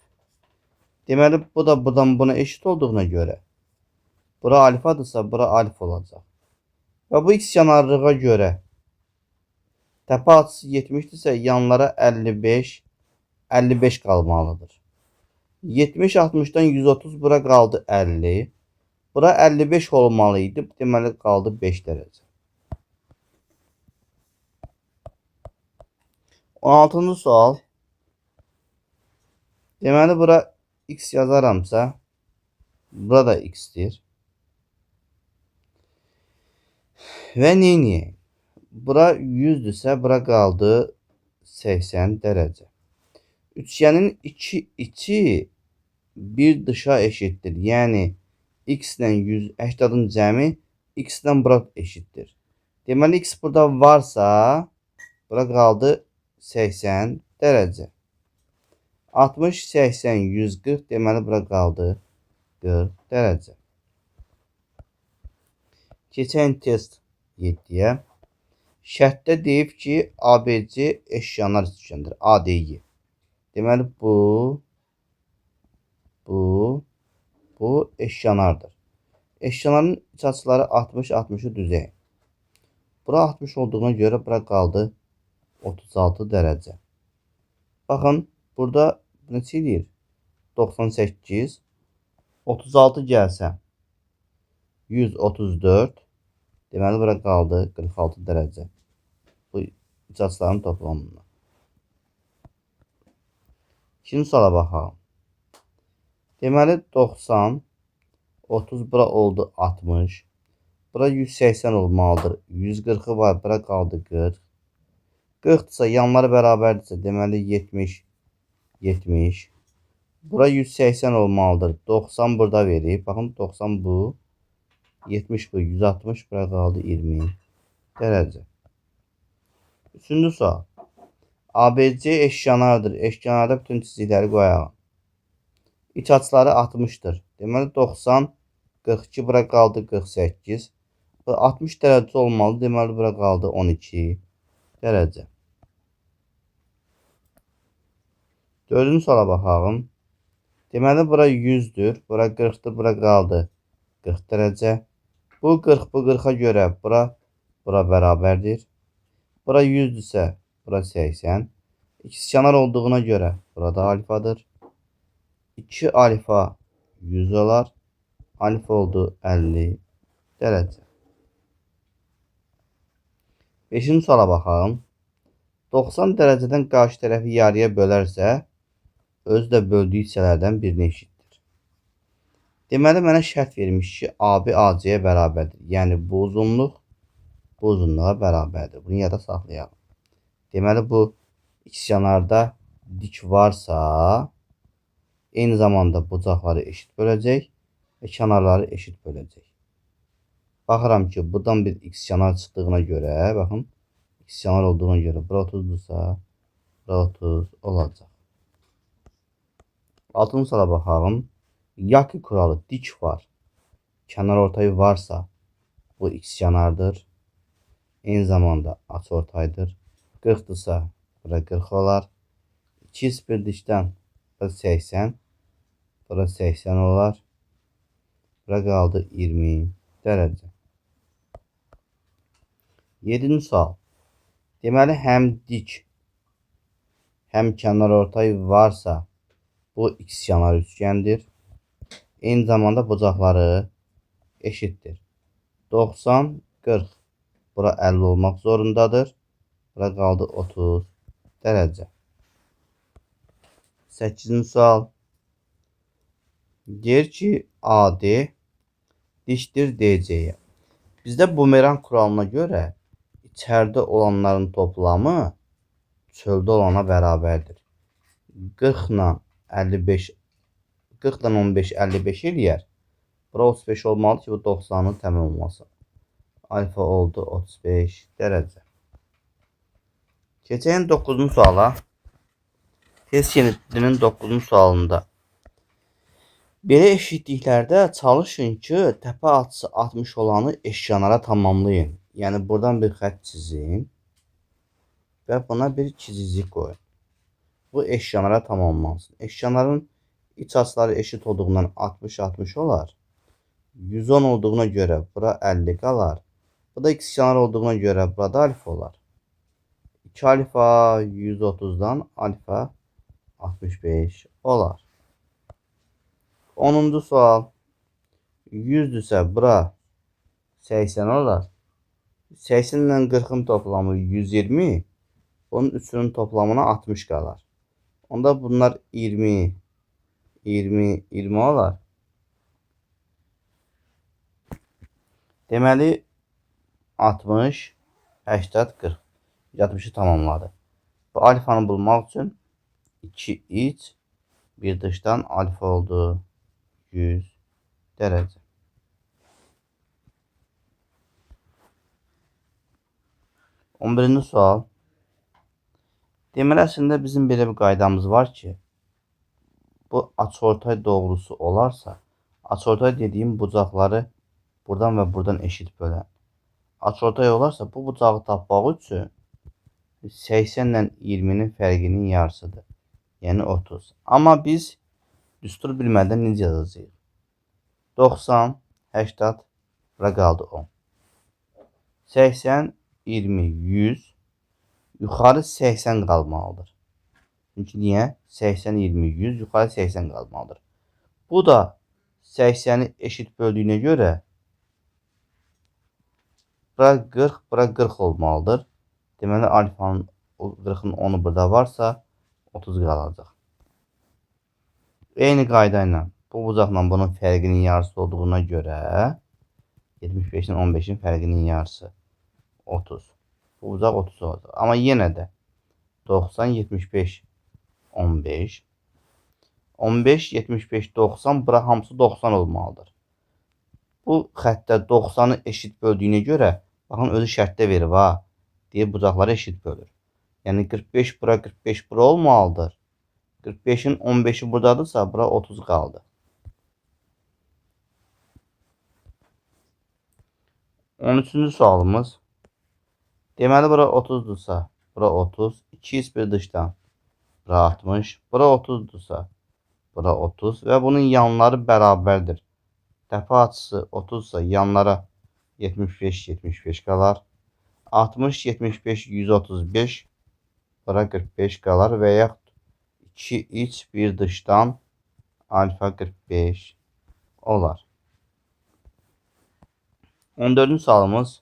Deməli bu da buradan buna eşit olduğuna görə bura alfadırsa bura alfa olacaq. Və bu x kənarlığa görə təpə açısı 70'dirsə yanlara 55 qalmalıdır. 70 60'dan 130 bura qaldı 50. Bura 55 olmalıydı. Deməli qaldı 5 dərəcə. 16-cı sual. Deməli bura x yazaramsa bura da x'tir. Və neyniyək? Bura 100'dürsə bura qaldı 80 dərəcə. Üçgenin iki içi bir dışa eşittir. Yəni x ilə 180'ın cəmi x ilə bura eşittir. Deməli x burada varsa bura qaldı 80 dərəcə. 60, 80, 140 deməli bura qaldı 40 dərəcə. Keçən test 7'yə. Şərtdə deyib ki, ABC eşkenar üçgendir. ADY. Deməli bu eşkenardır. Eşkenarın iç açıları 60-60'ı düzey. Bura 60 olduğuna görə bura qaldı 36 dərəcə. Baxın, burada neçə edir? 98. 36 gəlsə 134. Deməli, bura qaldı 46 dərəcə. Bu icraçların toplamından. İkinci suala baxalım. Deməli, 90, 30 bura oldu 60. Bura 180 olmalıdır. 140'ı var, bura qaldı 40. 40'dırsa yanları bərabərdirsə, deməli 70, 70. Bura 180 olmalıdır. 90 burada verib. Baxın, 90 bu. 70 bu. 160 bura qaldı 20 dərəcə. Üçüncü sual. ABC eşkenardır. Eşkenarda bütün çizikləri qoyalım. İç açıları 60'dır. Deməli 90, 42 bura qaldı 48. 60 dərəcə olmalı. Deməli bura qaldı 12 dərəcə. Dördüncü suala baxalım. Deməli bura 100'dür. Bura 40'dır. Bura qaldı 40 dərəcə. Bu 40, bu 40'a görə bura bərabərdir. Bura 100'dürsə bura 80. İkizkenar olduğuna görə burada alfadır. 2 alfa 100 olar. Alfa oldu 50 dərəcə. 5-ci suala baxalım. 90 dərəcədən qarşı tərəfi yarıya bölərsə, özü də böldüyü hissələrdən birini eşitdir. Deməli, mənə şərt vermiş ki, AB AC-yə bərabərdir. Yəni, bu uzunluq bu uzunluğa bərabərdir. Bunu yada saxlayalım. Deməli, bu ikizkenarda dik varsa, eyni zamanda bucaqları eşit böləcək və kənarları eşit böləcək. Baxıram ki, buradan bir ikizkenar çıxdığına görə, baxın, ikizkenar olduğuna görə, bura 30'dursa, bura 30 olacaq. 6-cı suala baxalım. Yaki kuralı dik var. Kənarortayı varsa, bu ikizkenardır. Eyni zamanda açıortaydır. 40'dırsa, bura 40 olar. 2 bir dikdən, bura 80. Bura 80 olar. Bura qaldı 20 dərəcə. 7-ci sual. Deməli, həm dik, həm kənarortay varsa, bu ikizkenar üçgəndir. Eyni zamanda bucaqları eşitdir. 90, 40. Bura 50 olmaq zorundadır. Bura qaldı 30 dərəcə. 8-ci sual. Deyir ki, AD dikdir DC-yə. Bizdə bumerang kuralına görə içəridə olanların toplamı çöldə olana bərabərdir. 40 ilə 55, 40 ilə 15, 55 eləyər. Bura 35 olmalı ki, bu 90'ın təmin olması. Alfa oldu 35 dərəcə. Keçək 9-cu suala. Test yenidinin 9-cu sualında. Belə eşitliklərdə çalışın ki, təpə açısı 60 olanı eşkenara tamamlayın. Yəni, buradan bir xətt çizin və buna bir çizici qoyun. Bu eşkenara tamamlansın. Eşkenarın iç açıları eşit olduğundan 60-60 olar. 110 olduğuna görə bura 50 qalar. Bu da ikizkenar olduğuna görə burada alfa olar. 2 alfa 130'dan alfa 65 olar. 10-cu sual. 100'dürsə bura 80 olar. 80 ilə 40'ın toplamı 120. Bunun üçünün toplamına 60 qalar. Onda bunlar 20, 20, 20 olar. Deməli 60, 80, 40. 60'ı tamamladı. Bu alfanı bulmaq üçün 2 iç, bir dışdan alfa oldu 100 dərəcə. 11-ci sual. Deməli, əslində bizim belə bir qaydamız var ki, bu açıortay doğrusu olarsa, açıortay dediyim bucaqları buradan və buradan eşit bölən. Açıortay olarsa, bu bucağı tapmaq üçün 80 ilə 20'nin fərqinin yarısıdır. Yəni 30. Amma biz düstur bilmədən necə yazacağıq? 90, 80, bura qaldı 10. 80, 20, 100. Yuxarı 80 qalmalıdır. Çünki niyə? 80, 20, 100. Yuxarı 80 qalmalıdır. Bu da 80'i eşit böldüyünə görə Bura 40, bura 40 olmalıdır. Deməli alfanın 40'ın 10'u burada varsa 30 qalacaq. Eyni qayda ilə bu bucaqla bunun fərqinin yarısı olduğuna görə 75'in 15'in fərqinin yarısı 30. Bu bucaq 30 olacaq. Amma yenə də 90, 75, 15. 15, 75, 90. Bura hamısı 90 olmalıdır. Bu xəttə 90'ı eşit böldüyünə görə, baxın özü şərtdə verir ha. Deyir bucaqları eşit bölür. Yəni 45 bura, 45 bura olmalıdır. 45'in 15'i buradadırsa bura 30 qaldı. 13-cü sualımız. Deməli bura 30'dursa bura 30. 2x bir dışdan bura 60. Bura 30'dursa bura 30 və bunun yanları bərabərdir. Təpə açısı 30'sa yanlara 75, 75 qalar. 60, 75, 135. Bura 45 qalar və yaxud 2x bir dışdan alfa 45 olar. 14-cü sualımız.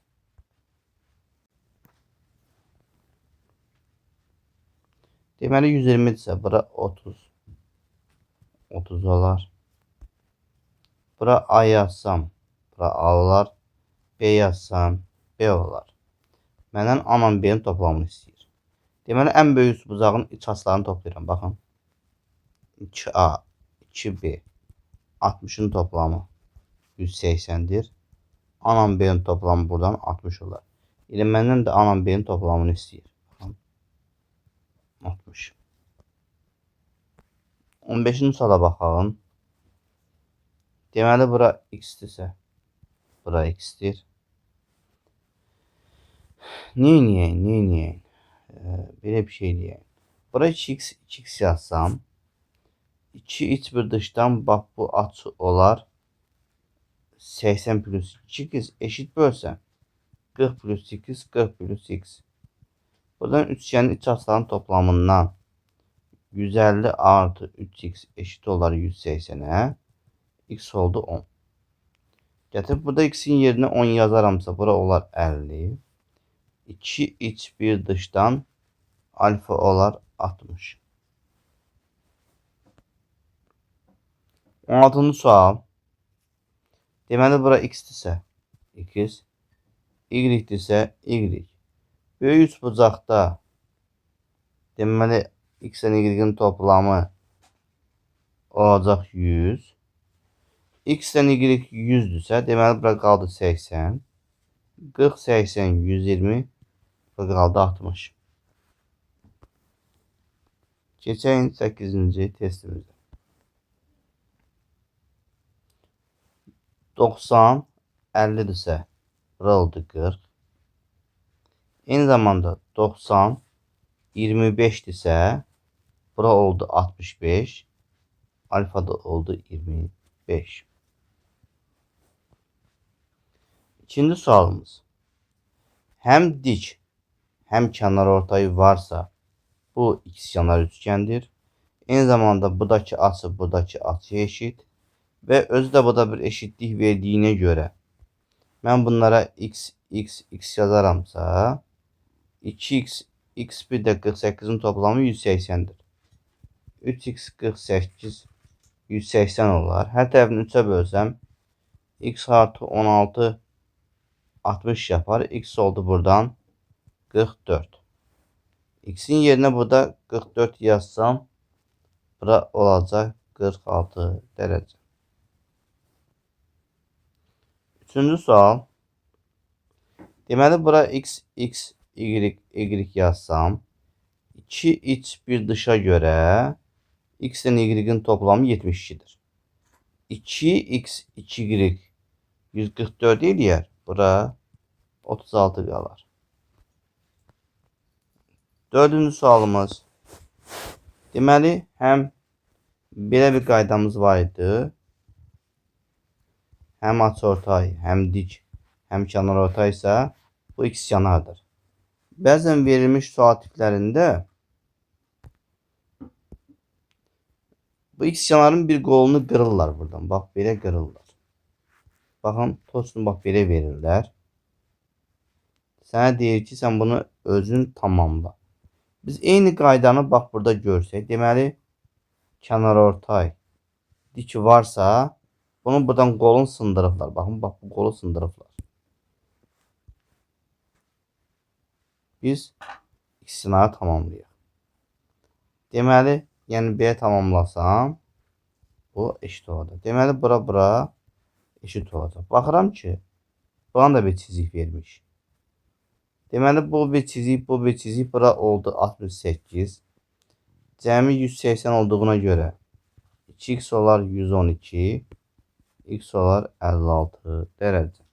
Deməli 120-dirsə bura 30. 30 olar. Bura A yazsam bura A olar. B yazsam B olar. Məndən A ilə B-nin toplamını istəyir. Deməli ən böyük bucağın iç açılarını toplayıram. Baxın. 2A, 2B, 60'ın toplamı 180'dir. A ilə B-nin toplamı buradan 60 olar. Yəni məndən də A ilə B-nin toplamını istəyir. 60. 15-ci suala baxalım. Deməli bura x-dirsə bura x-dir. Neyniyək? Belə bir şey deyək. Bura 2x, 2x yazsam 2x bir dışdan bax bu açı olar 80 plus 2x eşit bölsəm 40 plus 8, 40 plus x. Buradan üçgenin iç açılarının toplamından 150 artı 3x eşit olar 180'e. X oldu 10. Gətirib burada x'in yerine 10 yazaramsa bura olar 50. 2x bir dışdan alfa olar 60. 16-cı sual. Deməli bura x-dirsə x, y-dirsə y. Böyük bucaqda deməli x ilə y-in toplamı olacaq 100. X ilə y 100'dürsə deməli bura qaldı 80. 40, 80, 120. Bura qaldı 60. Keçək 8-ci testimizə. 90, 50'dirsə bura oldu 40. Eyni zamanda 90, 25'dirsə bura oldu 65. Alfa da oldu 25. İkinci sualımız. Hem dik hem kenarortayı varsa bu ikizkenar üçgendir. Eyni zamanda buradaki açı buradaki açıya eşit. Ve özü de burada bir eşitlik verdiğine göre ben bunlara x yazaramsa 2x x bir de 48'in toplamı 180'dir. 3x 48 180 olar. Her tarafını 3'e bölsəm x artı 16 60 yapar. X oldu buradan 44. X'in yerine burada 44 yazsam bura olacaq 46 derece. Üçüncü sual. Deməli bura x, y yazsam 2x bir dışa göre x ile y'in toplamı 72'dir. 2x 2y 144 eləyər. Bura 36 qalar. Dördüncü sualımız. Deməli həm belə bir qaydamız var idi. Həm açıortay, həm dik, həm kənarortay isə bu ikizkənardır. Bəzən verilmiş sual tiplərində bu ikizkənarın bir qolunu qırırlar buradan. Bax belə qırırlar. Baxın, tosunu bax belə verirlər. Sənə deyir ki, sən bunu özün tamamla. Biz eyni qaydanı bax burada görsək, deməli kənarortay dik varsa, bunu buradan qolun sındırıblar. Baxın, bax bu qolu sındırıblar. Biz ikisini tamamlayaq. Deməli, yəni belə tamamlasam, bu eşit olacaq. Deməli, bura eşit olacaq. Baxıram ki, buranın da bir çizik vermiş. Deməli, bu bir çizik, bura oldu 68. Cəmi 180 olduğuna görə 2x olar 112, x olar 56 dərəcə.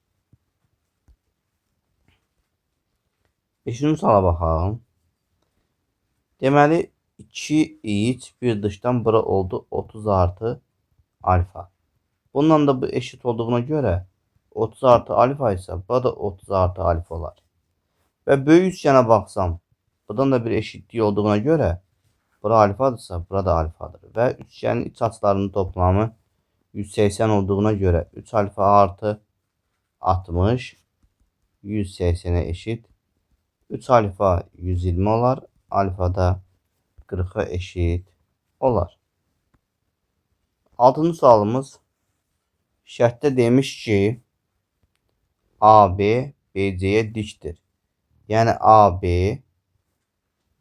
5-ci suala baxalım. Deməli, 2 iç bir dışdan bura oldu 30 artı alfa. Bununla da bu eşit olduğuna görə 30 artı alfa ise bu da 30 artı alfa olar. Ve böyük üçgene baksam, buradan da bir eşitliği olduğuna göre bura alfadırsa bura da alfadır. Ve üçgenin iç açılarının toplamı 180 olduğuna göre 3 alfa artı 60 180'e eşit. 3 alfa 120 olar. Alfa da 40'a eşit olar. 6-cı sualımız şərtdə demiş ki AB BC'ye diktir. Yani AB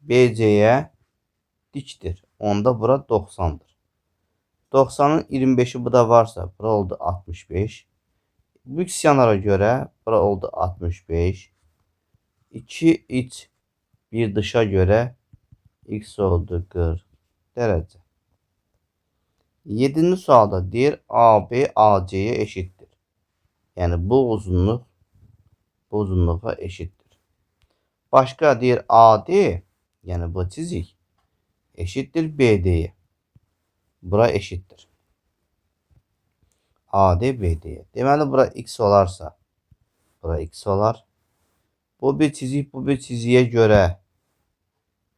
BC'ye diktir. Onda bura 90'dır. 90'ın 25'i bu da varsa bura oldu 65. Bu ikisi yanlara göre bura oldu 65. 2 iç bir dışa göre x oldu 40 derece. 7. sualda deyir AB AC'ye eşittir. Yani bu uzunluk bu uzunluğa eşittir. Başka deyir AD yani bu çizik eşittir BD'ye. Bura eşittir. AD BD'ye. Deməli bura x olarsa bura x olar. Bu bir çizik bu bir çiziğe göre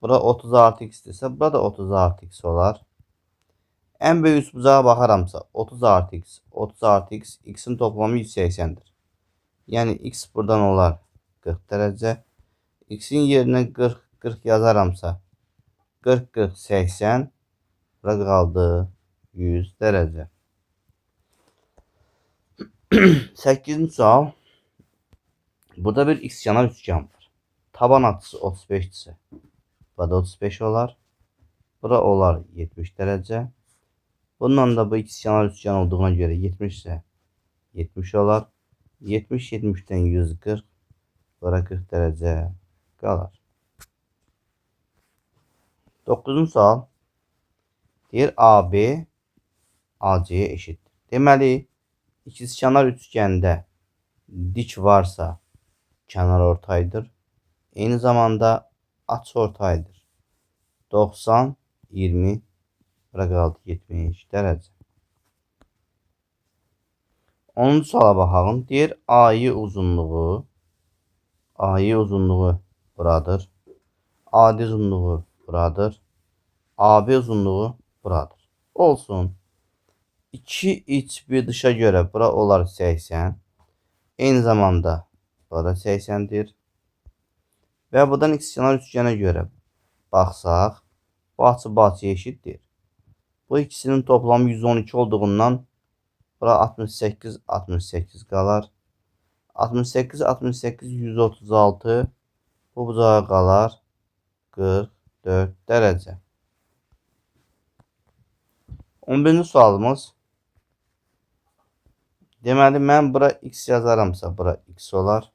bura 30 artı x ise bura da 30 artı x olar. En büyük bucağa bakaramsa 30 artı x 30 artı x x'in toplamı 180'dir. Yani x buradan olar 40 derece. X'in yerine 40 yazaramsa 40 80 bura kaldı 100 derece. 8. sual. Burada bir xkenar üçgen var. Taban açısı 35 ise burada 35 olar. Bura olar 70 derece. Bundan da bu ikizkenar üçgen olduğuna göre 70 ise 70 olar. 70 70'ten 140 bura 40 derece kalar. 9. sual. Deyir AB AC'ye eşit. Deməli ikizkenar üçgende dik varsa kənarortaydır. Eyni zamanda açıortaydır. 90 20 bura qaldı 70 dərəcə. 10-cu suala baxalım. Deyir AY uzunluğu buradır. AD uzunluğu buradır. AB uzunluğu buradır. Olsun. 2 iç bir dışa göre bura olar 80. Eyni zamanda burada 80'dir. Ve buradan ikizkenar üçgene göre baxsaq, bu açı bu açıya eşitdir. Bu ikisinin toplamı 112 olduğundan bura 68 68 qalar. 68 68 136 bu bucağa qalar 44 derece. 11-ci sualımız. Deməli mən bura x yazaramsa bura x olar.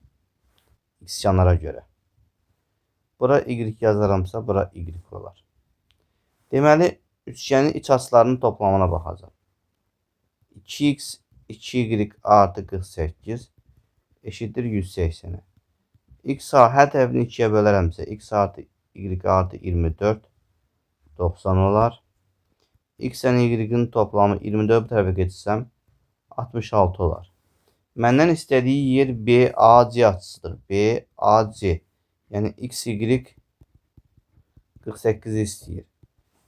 İkizkenara göre. Bura y yazaramsa bura y olar. Deməli üçgenin iç açılarının toplamına baxacağım. 2x 2y artı 48 eşittir 180'e. X hər tərəfini 2'ye bölərəmsə x artı y artı 24 90 olar. X ilə y'nin toplamı 24 bu tərəfə geçsəm 66 olar. Məndən istədiyi yer BAC açısıdır. BAC. Yəni x y 48 istəyir.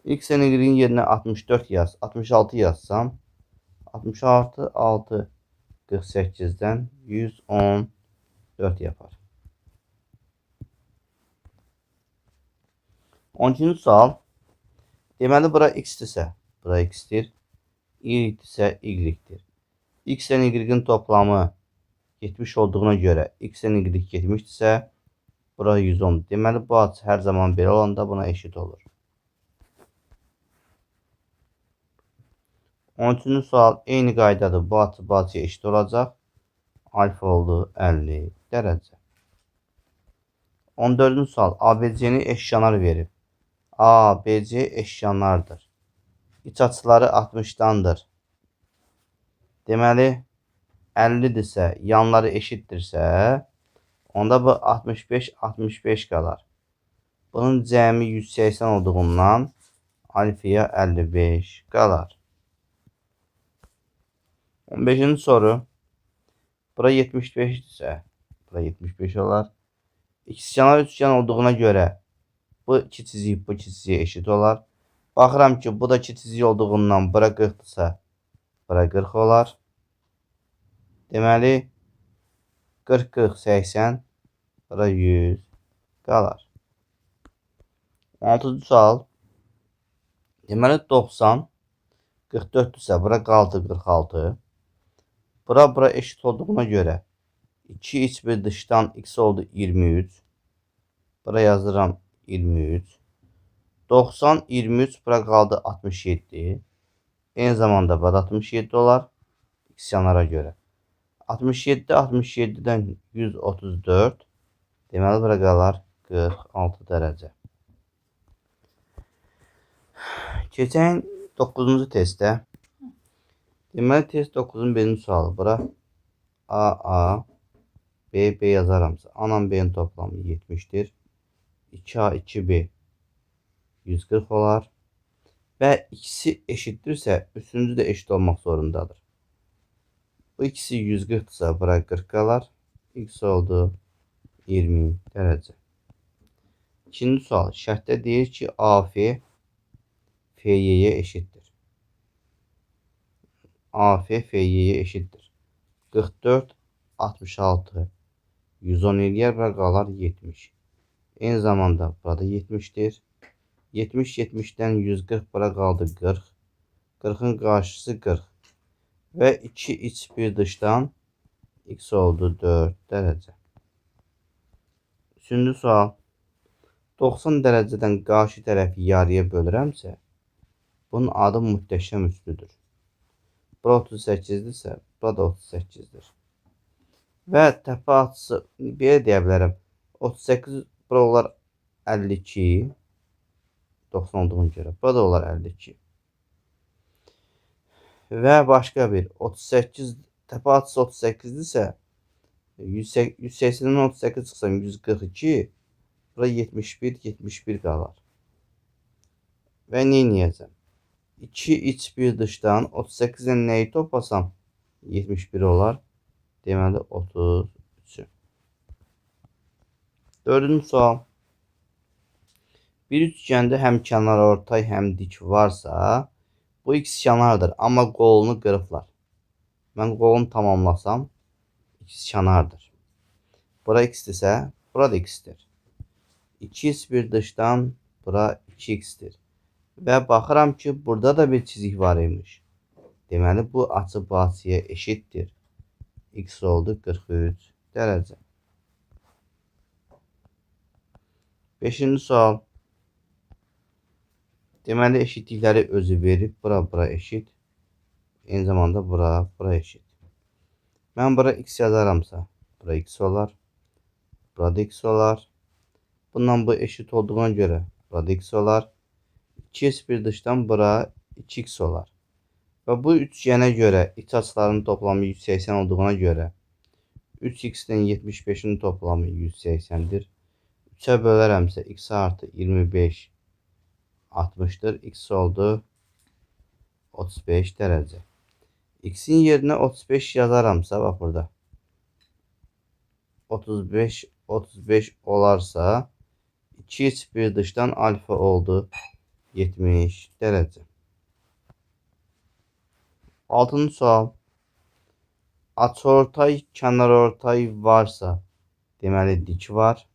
X ilə y'nin yerine 64 yaz. 66 yazsam 66 6 48'den 114 yapar. 12-ci sual. Deməli bura x-dirsə, bura x-dir. Y-dirsə y-dir. X ilə y-in toplamı 70 olduğuna görə x ilə y 70-dirsə, bura 110. Deməli bu açı hər zaman belə olanda buna eşit olur. 13-cü sual. Eyni qaydadır. Bu açı bu açıya eşit olacaq. Alfa oldu 50 dərəcə. 14-cü sual. ABC-ni eşitkenar verib. ABC eşitkenardır. İç açıları 60-dandır. Deməli 50-dirsə, yanları eşitdirsə, onda bu 65-65 qalar. Bunun cəmi 180 olduğundan alfaya 55 qalar. 15-ci soru. Bura 75-dirsə, bura 75 olar. İkizkenar üçgen olduğuna görə bu iki çizik bu iki çiziyə eşit olar. Baxıram ki, bu da iki çizik olduğundan bura 40-dırsa, bura 40 olar. Deməli 40-40-80, bura 100 qalar. 16-cı sual. Deməli 90 44-dürsə, bura qaldı 46. Bura eşit olduğuna görə 2 iç bir dışdan x oldu 23. Bura yazıram 23. 90 23 bura qaldı 67. Eyni zamanda burada 67 olar. İkizkenara görə. 67 67-dən 134. Deməli bura qalar 46 dərəcə. Keçən 9-cu testdə. Deməli test 9-un 1-ci sualı. Bura A, B yazaramsa. A-la B'nin toplamı 70'dir. 2A, 2B 140 olar. Və ikisi eşitdirsə, üçüncü də eşit olmaq zorundadır. Bu ikisi 140-dırsa, bura 40 qalar. X oldu 20 dərəcə. İkinci sual. Şərtdə deyir ki, AF FY'ye eşitdir. AF FY'ye eşitdir. 44 66 110 eləyər və qalar 70. Eyni zamanda burada 70'dir. 70-70'dən 140 bura qaldı 40. 40'ın qarşısı 40. Və 2 iç bir dışdan x oldu 4 dərəcə. Üçüncü sual. 90 dərəcədən qarşı tərəfi yarıya bölürəmsə, bunun adı müttəşəm üçlüdür. Bura 38'dirsə, bura da 38'dir. Və təpə açısı, belə deyə bilərəm, 38 bura olar 52. 90 olduğuna görə. Bura da olar 52. Və başqa bir 38 təpə açısı 38-dirsə 180-dən 38 çıxsam 142. Bura 71 qalar. Və nə edəcəm? 2 iç bir dışdan 38-dən nəyi toplasam 71 olar. Deməli 33. Dördüncü sual. Bir üçgəndə həm kənarortay, həm dik varsa, bu ikizkənardır, amma qolunu qırıblar. Mən qolunu tamamlasam, ikizkənardır. Bura x-dirsə, bura da x-dir. 2x bir dışdan, bura 2x-dir. Və baxıram ki, burada da bir çizik var imiş. Deməli, bu açı bu açıya eşitdir. X oldu 43 dərəcə. 5-ci sual. Deməli, eşitlikləri özü verib. Bura eşit. Eyni zamanda bura eşit. Mən bura x yazaramsa, bura x olar. Burada x olar. Bundan bu eşit olduğuna görə burada x olar. 2x bir dışdan bura 2x olar. Və bu üçgənə görə iç açılarının toplamı 180 olduğuna görə 3x-dən 75'in toplamı 180'dir. 3'ə bölərəmsə x artı 25 60'dır. X oldu 35 dərəcə. X'in yerinə 35 yazaramsa, bax burada 35 olarsa 2x bir dışdan alfa oldu 70 dərəcə. 6-cı sual. Açıortay, kənarortay varsa, deməli dik var.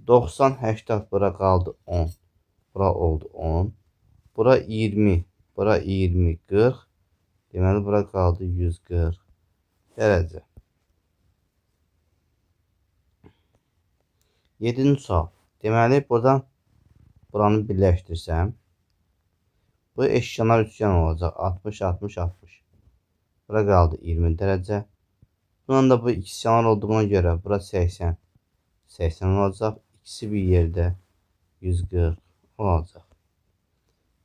90, 80 bura qaldı 10. Bura oldu 10. Bura 20. Bura 20, 40. Deməli bura qaldı 140 dərəcə. 7-ci sual. Deməli buradan buranı birləşdirsəm, bu eşkenar üçgen olacaq. 60, 60, 60. Bura qaldı 20 dərəcə. Bunun da bu ikizkenar olduğuna görə bura 80, 80 olacaq. İkisi bir yerdə 140 olacaq.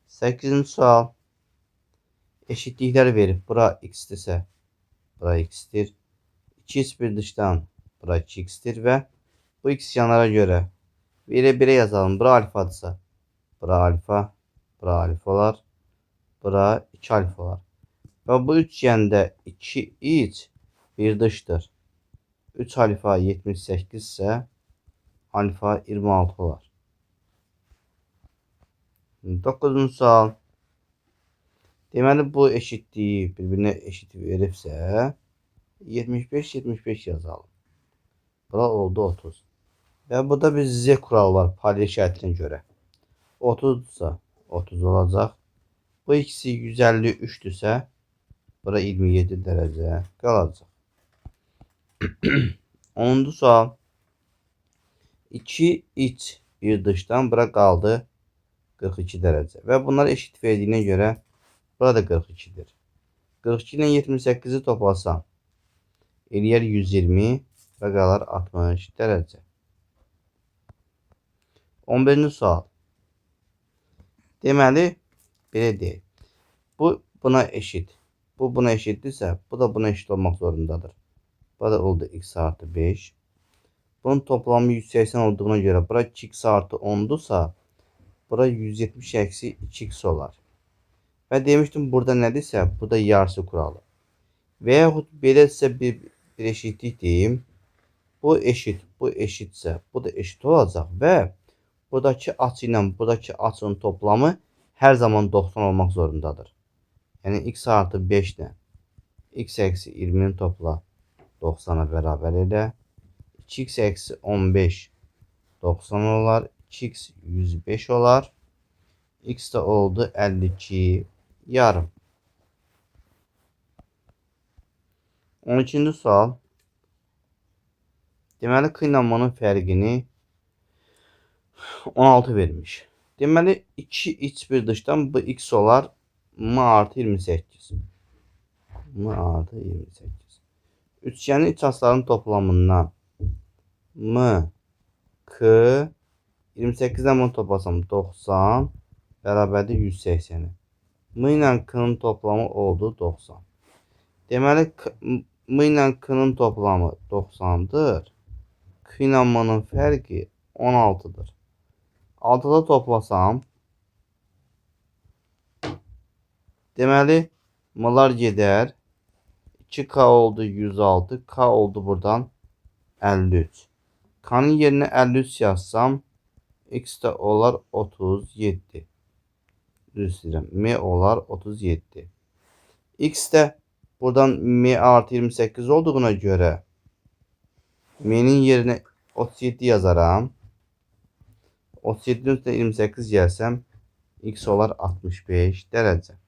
8-ci sual. Eşitliklər verib. Bura x-dirsə, bura x-dir. 2x bir dışdan bura 2x-dir və bu ikizkenara görə birə yazalım. Bura alfadırsa, bura alfa, bura alfa olar. Bura 2 alfa olar. Və bu üçgəndə 2x bir dışdır. 3 alfa 78 ise alfa 26 olar. 9-cu sual. Deməli bu eşitliyi bir-birinə eşit veribsə 75 75 yazalım. Bura oldu 30. Və burada bir z kuralı var paralel şərtinə görə. 30'sa 30 olacaq. Bu ikisi 153'dürsə bura 27 dərəcə qalacaq. 10-cu sual. 2x bir dışdan bura qaldı 42 dərəcə. Və bunlar eşit verdiyinə görə burada 42'dir. 42 ilə 78'i toplasam eləyər 120 və qalar 60 dərəcə. 11-ci sual. Deməli belə deyək. Bu buna eşit. Bu buna eşitdirsə, bu da buna eşit olmaq zorundadır. Bu da oldu x artı 5. Bunun toplamı 180 olduğuna görə bura 2x artı 10'dursa bura 170 eksi 2x olar. Və demişdim burada nədirsə, bu da yarısı kuralı. Və yaxud belədirsə bir eşitlik deyim. Bu eşit, bu eşitsə, bu da eşit olacaq və buradakı açı ilə buradakı açının toplamı hər zaman 90 olmaq zorundadır. Yəni x artı 5 ilə x eksi 20'nin topla 90'a bərabər elə. 2x eksi 15 90 olar. 2x 105 olar. X de oldu 52 yarım. 12-ci sual. Deməli qıynamanın fərqini 16 vermiş. Deməli 2x bir dışdan bu x olar m artı 28. M artı 28. Üçgenin iç açılarının toplamından m, k, 28'den bunu toplasam 90 bərabərdir 180'i. M ilə k-nın toplamı oldu 90. Deməli m ilə k-nın toplamı 90'dır. K ilə m-nın fərqi 16'dır. 6'da toplasam deməli m'lar gedər. 2k oldu 106. K oldu buradan 53. K'nın yerine 53 yazsam x de olar 37. Düz istəyirəm. M olar 37. X de buradan m artı 28 olduğuna göre m'nin yerine 37 yazaram. 37'nin üstüne 28 gəlsəm x olar 65 dərəcə.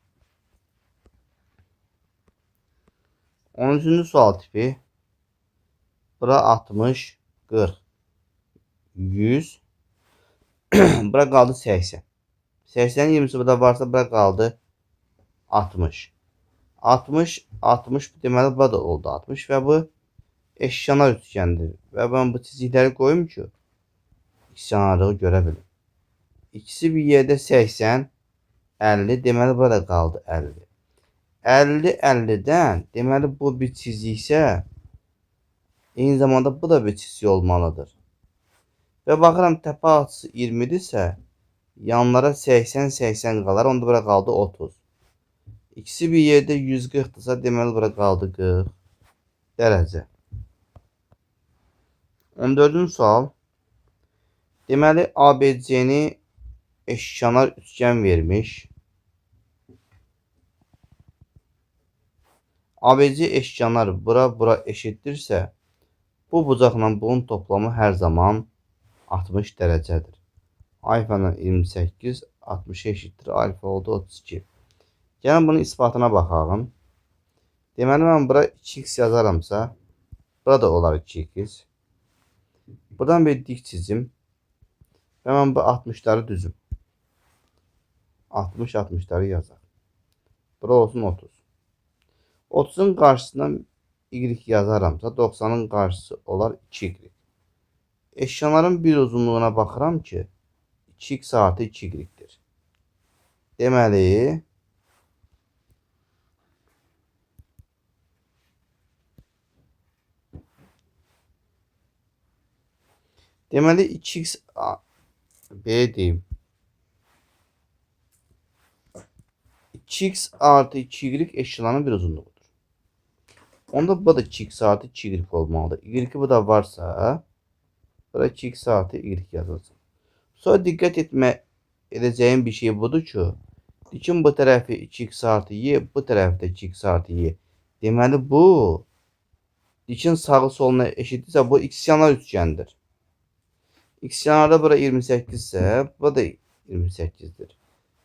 13-cü sual tipi. Bura 60, 40, 100. Bura qaldı 80. 80'in 20'si burada varsa bura qaldı 60. 60, 60 deməli bura da oldu 60 və bu eşkenar üçgendir. Və ben bu çizikləri koyayım ki ikizkenarlığı görə bilim. İkisi bir yerdə 80, 50 deməli burada qaldı 50. 50 50'den deməli bu bir çiziksə eyni zamanda bu da bir çizik olmalıdır. Və baxıram təpə açısı 20'dirsə yanlara 80 80 qalar. Onda bura qaldı 30. İkisi bir yerdə 140'dırsa deməli bura qaldı 40 dərəcə. 14-cü sual. Deməli ABC-ni eşkenar üçgen vermiş. ABC eşkenar bura eşitdirsə bu bucaqla bunun toplamı hər zaman 60 dərəcədir. Alfanın 28, 60 eşittir. Alfa oldu 32. Gəlin bunun isbatına baxalım. Deməli, mən bura 2x yazaramsa, bura da olar 2x. Buradan bir dik çizim. Və mən bu 60'ları düzüm. 60-60'ları yazaq. Bura olsun 30. 30'un qarşısından y yazaramsa, 90'ın qarşısı olar 2y. Eşyanların bir uzunluğuna baxıram ki, 2x artı 2y'dir. Deməli, Deməli 2x B deyim. 2x artı 2y eşyanın bir uzunluğudur. Onda bu da 2x artı 2y olmalıdır. Y bu da varsa, burada 2x artı y yazılsın. Sonra diqqət edəcəyim bir şey budur ki, dikin bu tərəfi 2x artı y, bu tərəfdə 2x artı y. Deməli bu, dikin sağı soluna eşitdirsə, bu ikizkenar üçgəndir. İkizkenarda bura 28 ise, bu da 28'dir.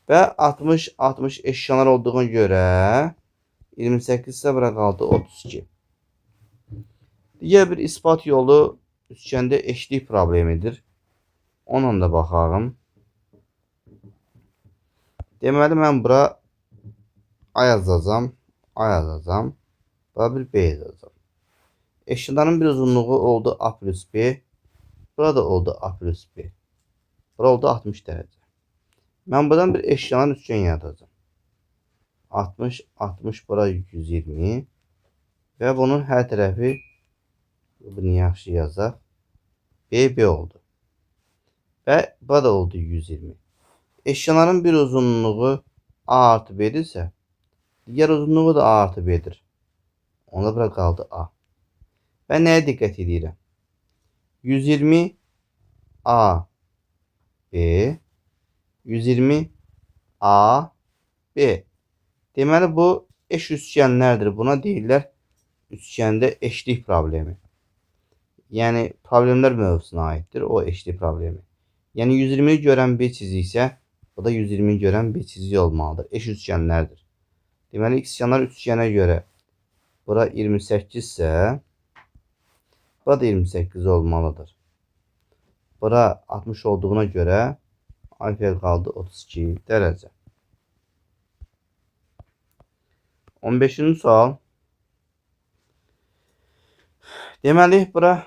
Ve 60-60 eşkenar olduğuna göre 28 ise bura qaldı 32. Diğer bir ispat yolu üçgəndə eşitlik problemidir. Onunla da baxalım. Deməli mən bura A yazacağım, A yazacağım. Bura bir B yazacağım. Eşitlerin bir uzunluğu oldu A plus B. Burada oldu A plus B. Burada oldu 60 derece. Ben buradan bir eşkenar üçgen yaratacağım. 60 bura 120 ve bunun her tarafı bunu yaxşı yazaq. B oldu. Ve burada oldu 120. Eşkenarın bir uzunluğu A artı B'dirsə, diğer uzunluğu da A artı B'dir. Ona bura qaldı A. Və nəyə diqqət edirəm? 120 A B 120 A B. Deməli bu eş üçgenlerdir. Buna deyirlər üçgəndə eşitlik problemi. Yəni problemlər mövzusuna aiddir o eşitlik problemi. Yəni 120'yi görən B çiziksə, bu da 120'yi görən B çiziyi olmalıdır. Eş üçgenlerdir. Deməli ikizkenar üçgənə görə bura 28 ise, bu da 28 olmalıdır. Bura 60 olduğuna göre alfa kaldı 32 derece. 15. sual. Deməli bura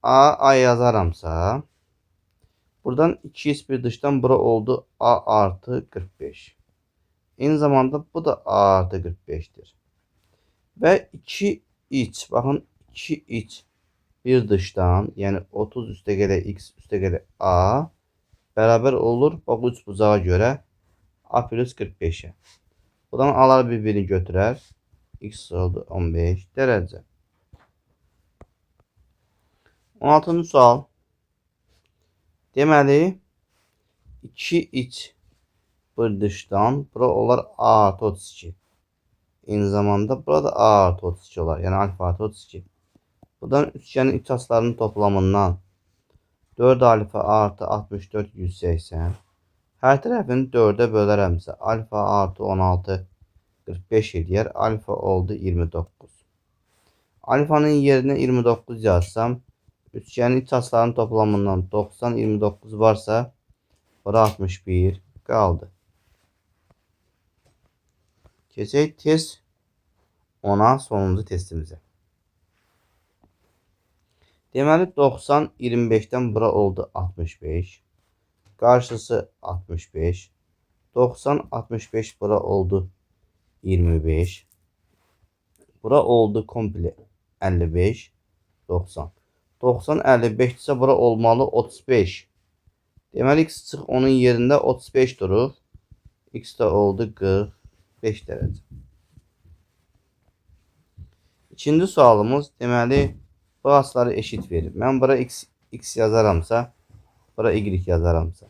A yazaramsa, buradan 2x bir dıştan bura oldu A artı 45. Aynı zamanda bu da A artı 45'tir. Ve 2 iç, bakın 2 iç bir dıştan, yani 30 üstə gələ x üstə gələ A beraber olur. Bak 3 bucağa göre A plus 45'e. Buradan A'lar birbirini götürər. X oldu 15 derece. 16. sual. Deməli 2 iç bir dışdan bura olar A artı 32. Aynı zamanda burada A artı 32 olar. Yani alfa artı 32. Buradan üçgenin iç açılarının toplamından 4 alfa artı 64 180. Her tarafını 4'e bölərəmsə alfa artı 16 45 edir. Alfa oldu 29. Alfanın yerine 29 yazsam, üçgenin iç açılarının toplamından 90 29 varsa bura 61 qaldı. Keçək test 10'a, sonuncu testimize. Deməli 90 25'ten bura oldu 65. Karşısı 65. 90 65 bura oldu 25. Bura oldu komple 55 90. 90 55 ise bura olmalı 35. Deməli x çıx onun yerində 35 durur. X de oldu 45 derece. İkinci sualımız deməli bu açıları eşit verir. Mən bura x yazaramsa, bura y yazaramsa.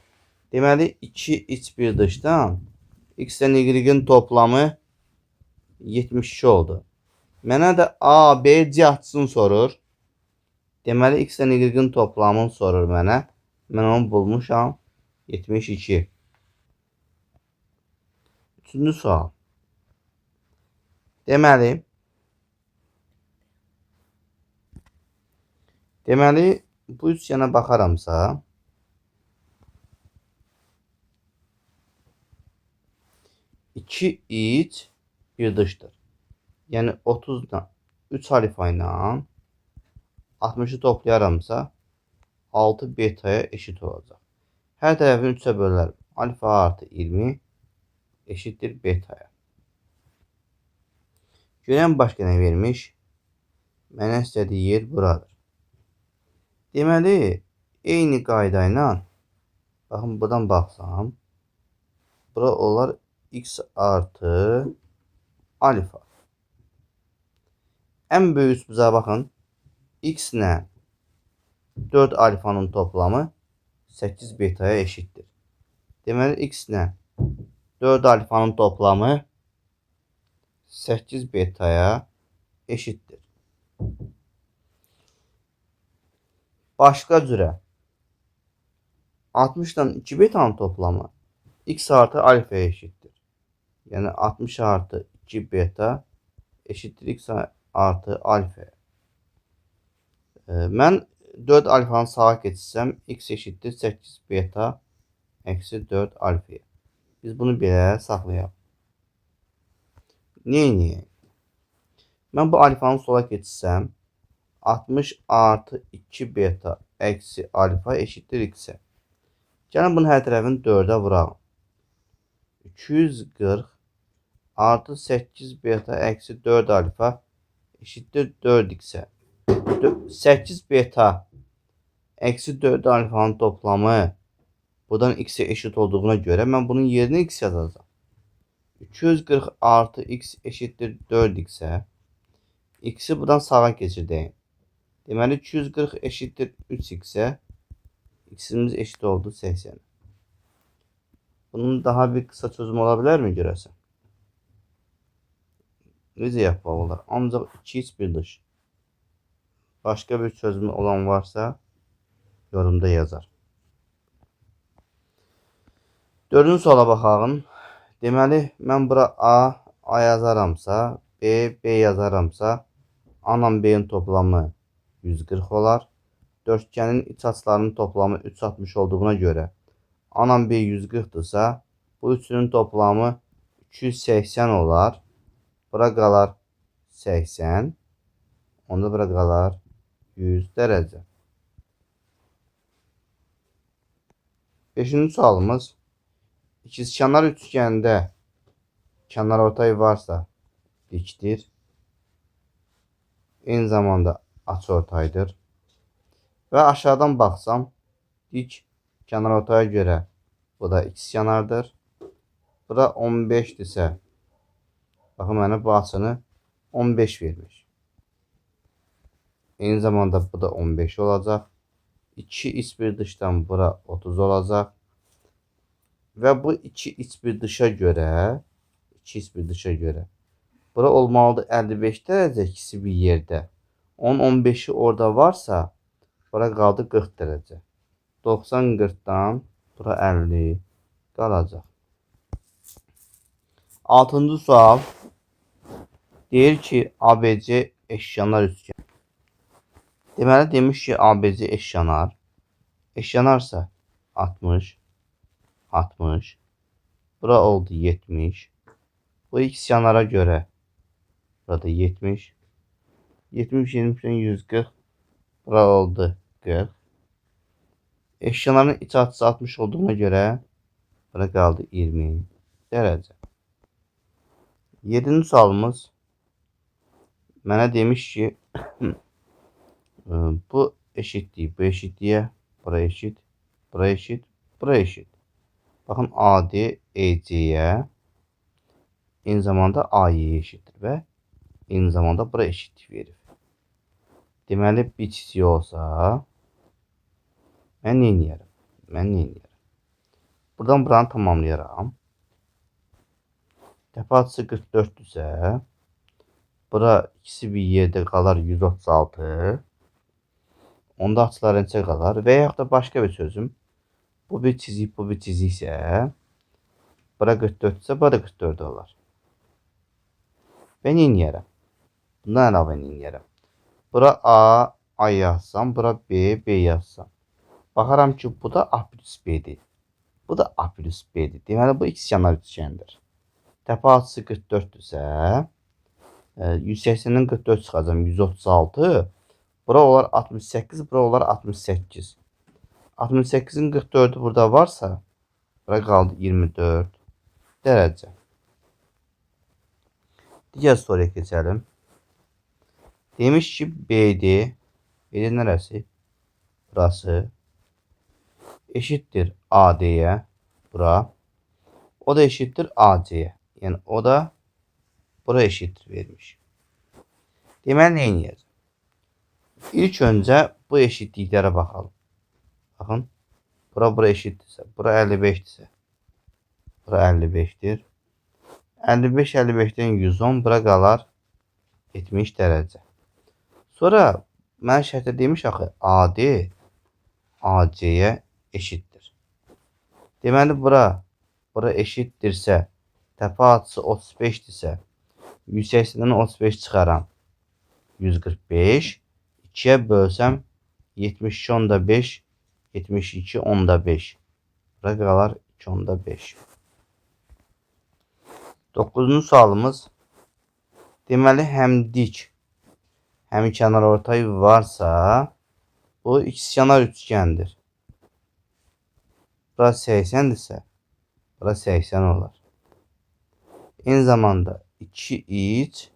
Deməli 2 iç bir dışdan x ilə y-in toplamı 72 oldu. Mənə də A, B, C açısını sorur. Deməli x ilə y-in toplamını sorur mənə. Mən onu bulmuşam. 72. Üçüncü sual. Deməli, bu üçgənə baxaramsa, 2 iç bir dışdır. Yəni 30 ilə 3 alfa ilə 60'ı toplayaramsa 6 betaya eşit olacaq. Hər tərəfini 3'ə bölərəm. Alfa artı 20 eşittir betaya. Görən başqa nə vermiş? Mənə istədiyi yer buradır. Deməli, eyni qayda ilə baxın, buradan baxsam, bura olar x artı alfa. Ən böyük bizə baxın, x ilə 4 alfanın toplamı 8 betaya eşittir. Deməli, x ilə 4 alfanın toplamı 8 betaya eşittir. Başqa cürə 60 ilə 2 betanın toplamı x artı alfaya eşittir. Yəni 60 artı 2 beta eşittir x artı alfaya. Mən 4 alfanı sağa keçsəm x eşittir 8 beta eksi 4 alfaya. Biz bunu belə saxlayaq. Neyini? Mən bu alfanı sola keçsəm 60 artı 2 beta eksi alfa eşittir x'e. Gəlin bunun hər tərəfini 4'ə vuralım. 240 artı 8 beta eksi 4 alfa eşittir 4x'e. 8 beta eksi 4 alfanın toplamı buradan x'e eşit olduğuna göre ben bunun yerine x yazacağım. 240 artı x eşittir 4x'e. X'i buradan sağa geçirdeyim. Deməli 240 eşittir 3x'e. X'imiz eşit oldu 80. Bunun daha bir kısa çözüm olabilir mi görəsən? Necə yapmaq olar? Ancaq 2 iç bir dış. Başka bir çözümü olan varsa yorumda yazar. 4-cü suala baxalım. Deməli, mən bura A yazaramsa, B yazaramsa, A ilə B'nin toplamı 140 olar. Dörtgenin iç açılarının toplamı 360 olduğuna göre A ilə B 140'dırsa, bu üçünün toplamı 280 olar. Bura qalar 80. Onda bura qalar 100 dərəcə. 5-ci sualımız. İkizkenar üçgəndə kənarortay varsa dikdir. Eyni zamanda açıortaydır. Və aşağıdan baxsam, dik kənarortaya görə bu da ikizkənardır. Bura 15'dirsə, baxın mənə bu açını 15 vermiş. Eyni zamanda bu da 15 olacaq. 2 iç bir dışdan bura 30 olacaq. Ve bu 2 iç bir dışa göre bura olmalıdır 55 derece ikisi bir yerde. 10-15'i orada varsa bura qaldı 40 derece. 90-40'dan bura 50 qalacaq. 6-cı sual deyir ki ABC eşkenar üçgen. Deməli demiş ki ABC eşkenar. Eşkenarsa 60 60. Bura oldu 70. Bu ikizkenara göre burada 70. 70 70'den 140. Bura oldu 40. Eşkenarın iç açısı 60 olduğuna göre bura kaldı 20 derece. 7-ci sualımız mənə demiş ki bu eşitliği bu eşitliğe, bura eşit, bura eşit, bura eşit. Bakın AD EC'ye eyni zamanda AY'ye eşittir ve eyni zamanda bura eşitlik verir. Deməli bir çizik olsa mən neyniyərəm? Buradan buranı tamamlayaram. Təpə açısı 44'dürsə, bura ikisi bir yerdə qalar 136. Onda açılar neçə qalar? Və yaxud da başqa bir çözüm. Bu bir çizik, bu bir çiziksə, bura 44 ise bura da 44 olar. Ben iniyərəm. Bundan əlavə iniyərəm. Bura A yazsam, bura B yazsam. Baxaram ki, bu da A plus B'dir. Bu da A plus B'dir. Deməli, bu ikizkenar üçgendir. Təpə açısı 44-dürsə, 180'dən 44 çıxacam, 136. Bura olar 68, bura olar 68. 68'in 44'ü burada varsa, bura qaldı 24 dərəcə. Digər soruya keçəlim. Demiş ki, BD neresi? Burası. Eşittir AD'ye. Bura. O da eşittir AC'ye. Yani o da bura eşittir vermiş. Deməli, nə edəcəyik? İlk öncə bu eşitliklərə baxalım. Baxın. Bura eşitdirsə, bura 55'dirsə, bura 55'dir. 55 55'dən 110, bura qalar 70 dərəcə. Sonra mən şərtdə demiş axı AD AC'yə eşitdir. Deməli, bura eşitdirsə, təpə açısı 35'dirsə, 180'dən 35 çıxaram, 145. 2'yə bölsəm 72 onda 5, 72 onda 5. Bura qalar 2 onda 5. 9-cu sualımız. Deməli, həm dik, həm kənarortay varsa, bu ikizkenar üçgendir. Bura 80'dirsə, bura 80 olar. Eyni zamanda 2 iç,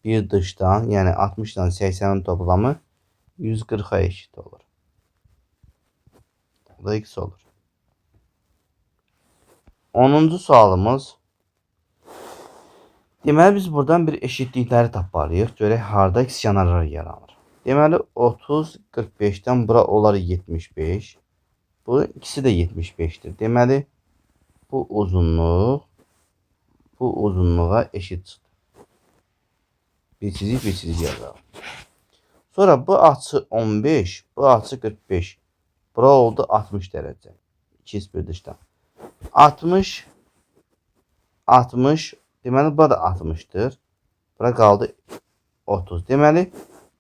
bir dışdan, yani 60'dan 80'in toplamı 140'a eşit olur. Bu da x olur. 10-cu sualımız. Deməli, biz buradan bir eşitlikləri tapmalıyıq. Görək, harda ikizkenarlar yaranır. Deməli, 30, 45'ten bura olar 75. Bu ikisi de 75'dir. Deməli, bu uzunluq bu uzunluğa eşit çıxdı. Bir çizik yazalım. Sonra bu açı 15, bu açı 45. Bura oldu 60 dərəcə. 2 bir dışdan. 60, 60. Deməli, bu da 60'dır. Bura qaldı 30. Deməli,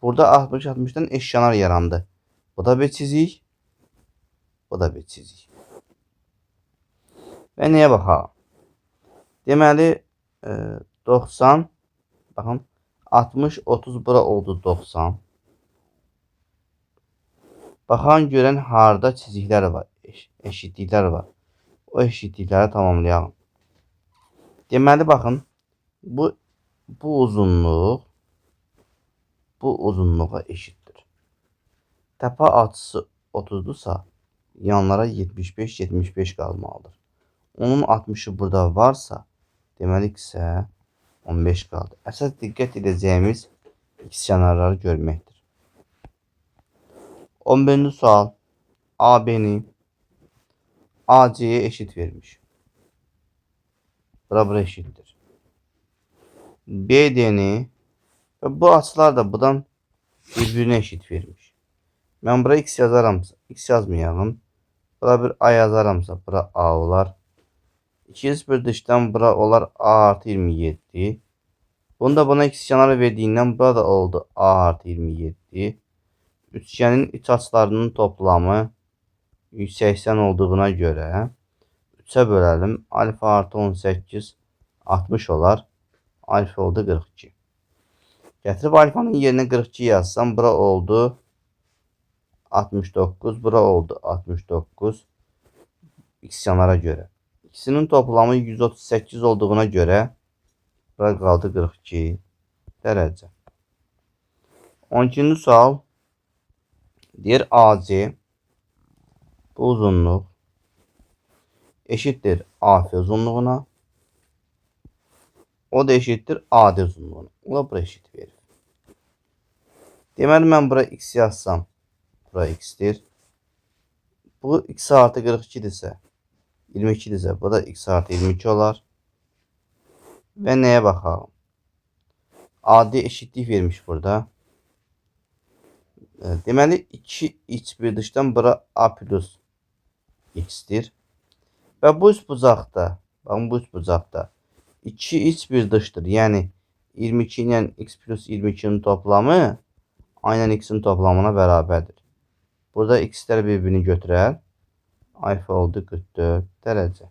burada 60-60'dan eşkenar yarandı. Bu da bir çizik. Bu da bir çizik. Və nəyə baxalım? Deməli, 90. Baxın, 60, 30 bura oldu 90. Baxan görən harda çiziklər var, eşitliklər var. O eşitlikləri tamamlayalım. Deməli, baxın, bu uzunluq bu uzunluğa eşittir. Təpə açısı 30'dursa, yanlara 75 qalmalıdır. Onun 60'ı burada varsa, deməli ki, 15 qaldı. Əsas diqqət edəcəyimiz ikizkenarları görməkdir. 11-ci sual. AB'ni AC'ye eşit vermiş. Bura eşittir. BD'ni ve bu açılar da buradan birbirine eşit vermiş. Ben buraya x yazaramsa, x yazmayalım. Bura bir a yazaramsa, bura a olar. 2 bir dışdan bura olar a artı 27. Bunu da buna ikizkenarı verdiğinden bura da oldu a artı 27. Üçgenin iç açılarının toplamı 180 olduğuna göre 3'e bölelim. Alfa artı 18 60 olar. Alfa oldu 42. Getirip alfanın yerine 42 yazsam, bura oldu 69, bura oldu 69. İkizkenara göre. İkisinin toplamı 138 olduğuna göre bura qaldı 42 dərəcə. 12-ci sual. Deyir AC bu uzunluq eşittir AF uzunluğuna. O da eşittir AD uzunluğuna. O da bura eşit verir. Deməli, mən bura x yazsam, bura x'dir. Bu x artı 42'dirsə, 22'dirsə, bu da x artı 22 olar. Və nəyə baxalım? AD eşitlik vermiş burada. Deməli, 2 iç bir dışdan bura a plus x'dir. Və bu üçbucaqda, baxın bu üçbucaqda 2 iç bir dışdır. Yəni 22 ilə x plus 22'nin toplamı aynen x'in toplamına bərabərdir. Burada x'lər bir-birini götürər. Alfa oldu 44 dərəcə.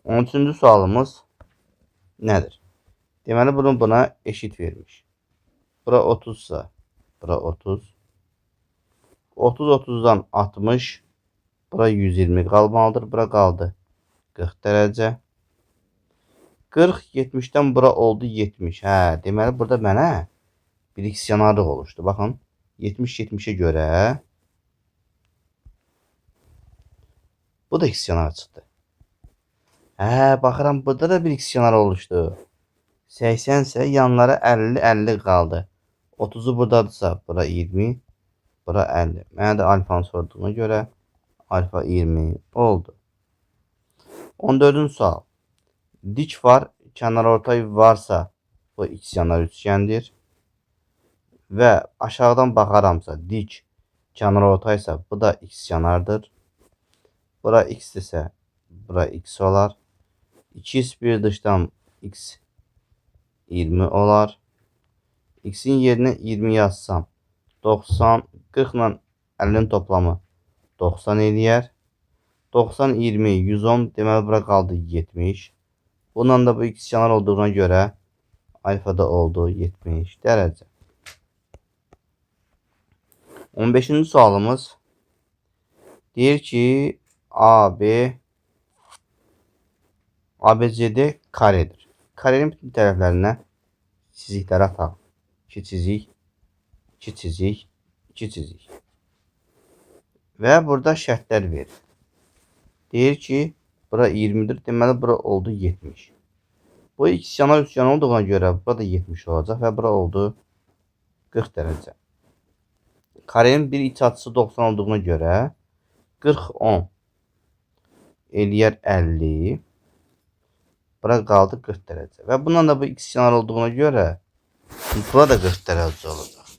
13-cü sualımız nədir? Deməli bunu buna eşit vermiş. Bura 30 ise bura 30. 30 30'dan 60. Bura 120 qalmalıdır. Bura qaldı 40 dərəcə. 40 70'den bura oldu 70. Hə, deməli burada mənə bir x yanarlıq oluşdu. Baxın 70 70'e göre bu da x yanar çıxdı. Hə, baxıram burada da bir x yanar oluşdu. 80 ise yanlara 50 50 qaldı. 30'u buradadırsa bura 20, bura 50. Mənə də alfanı sorduğuna görə alfa 20 oldu. 14-cü sual. Dik var, kənarortay varsa bu ikizkenar üçgendir. Və aşağıdan baxaramsa dik, kənarortaysa bu da ikizkenardır. Bura x ise bura x olar. 2x bir dışdan x 20 olar. X'in yerine 20 yazsam 90, 40 ile 50'nin toplamı 90 eləyər. 90, 20, 110 deməli bura qaldı 70. Bundan da bu ikizkenar olduğuna göre alfa da oldu 70 dərəcə. 15-ci sualımız deyir ki ABCD karedir. Karenin bütün tərəflərinə çizikləri atalım. 2 çizik, 2 çizik, 2 çizik. Və burada şərtlər verir. Deyir ki bura 20'dir. Deməli bura oldu 70. Bu ikizkenar üçgen olduğuna göre burada 70 olacaq və bura oldu 40 dərəcə. Karenin bir iç açısı 90 olduğuna göre 40 10 eləyər 50. Bura qaldı 40 dərəcə. Və bundan da bu ikizkenar olduğuna göre bura da 40 dərəcə olacaq.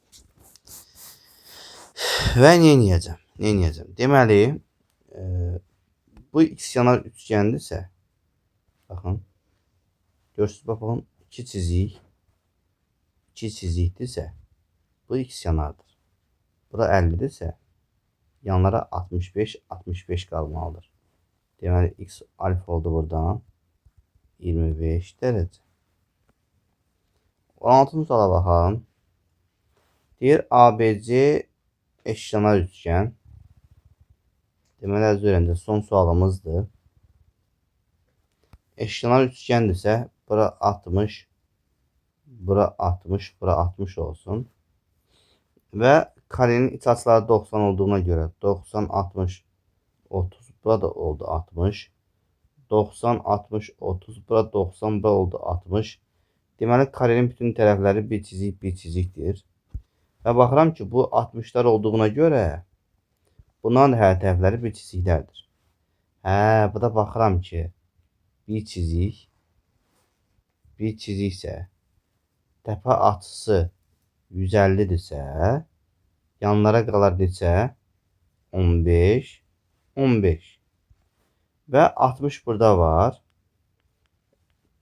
Və neyniyəcəm? Deməli bu ikizkenar üçgendirsə baxın. Görürsünüz baxın 2 çizik 2 çizikdirsə bu ikizkenardır. Bura 50'dirsə yanlara 65 65 qalmalıdır. Deməli x alfa oldu buradan 25 dərəcə. 16-cı suala baxalım. Deyir ABC eşkenar üçgen. Deməli az öyrəncə son sualımızdır. Eşkenar üçgendirsə bura 60, bura 60, bura 60 olsun. Və karenin iç açıları 90 olduğuna göre 90 60 30 burada oldu 60. 90 60 30 burada 90 burada oldu 60. Deməli karenin bütün tərəfləri bir çizikdir. Və baxıram ki bu 60'lar olduğuna göre bunların hər tərəfləri bir çiziklərdir. Hə, bu da baxıram ki bir çiziksə təpə açısı 150'dirsə yanlara qalar neçə? 15 15. Və 60 burada var.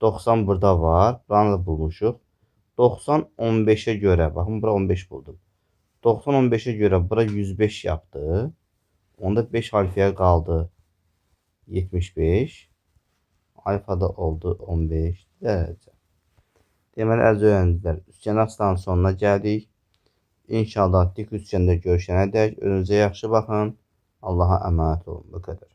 90 burada var. Buranı da bulmuşuq. 90 15'e göre bakın bura 15 buldum. 90 15'e göre bura 105 yaptı. Onda 5 alfaya kaldı 75. Alfa da oldu 15 dərəcə. Deməli əziz öğrencilər, üçgen aslanın sonuna gəldik. İnşallah dik üçgəndə görüşənədək özünüzə yaxşı baxın. Allah'a əmanət olun. Bu qədər.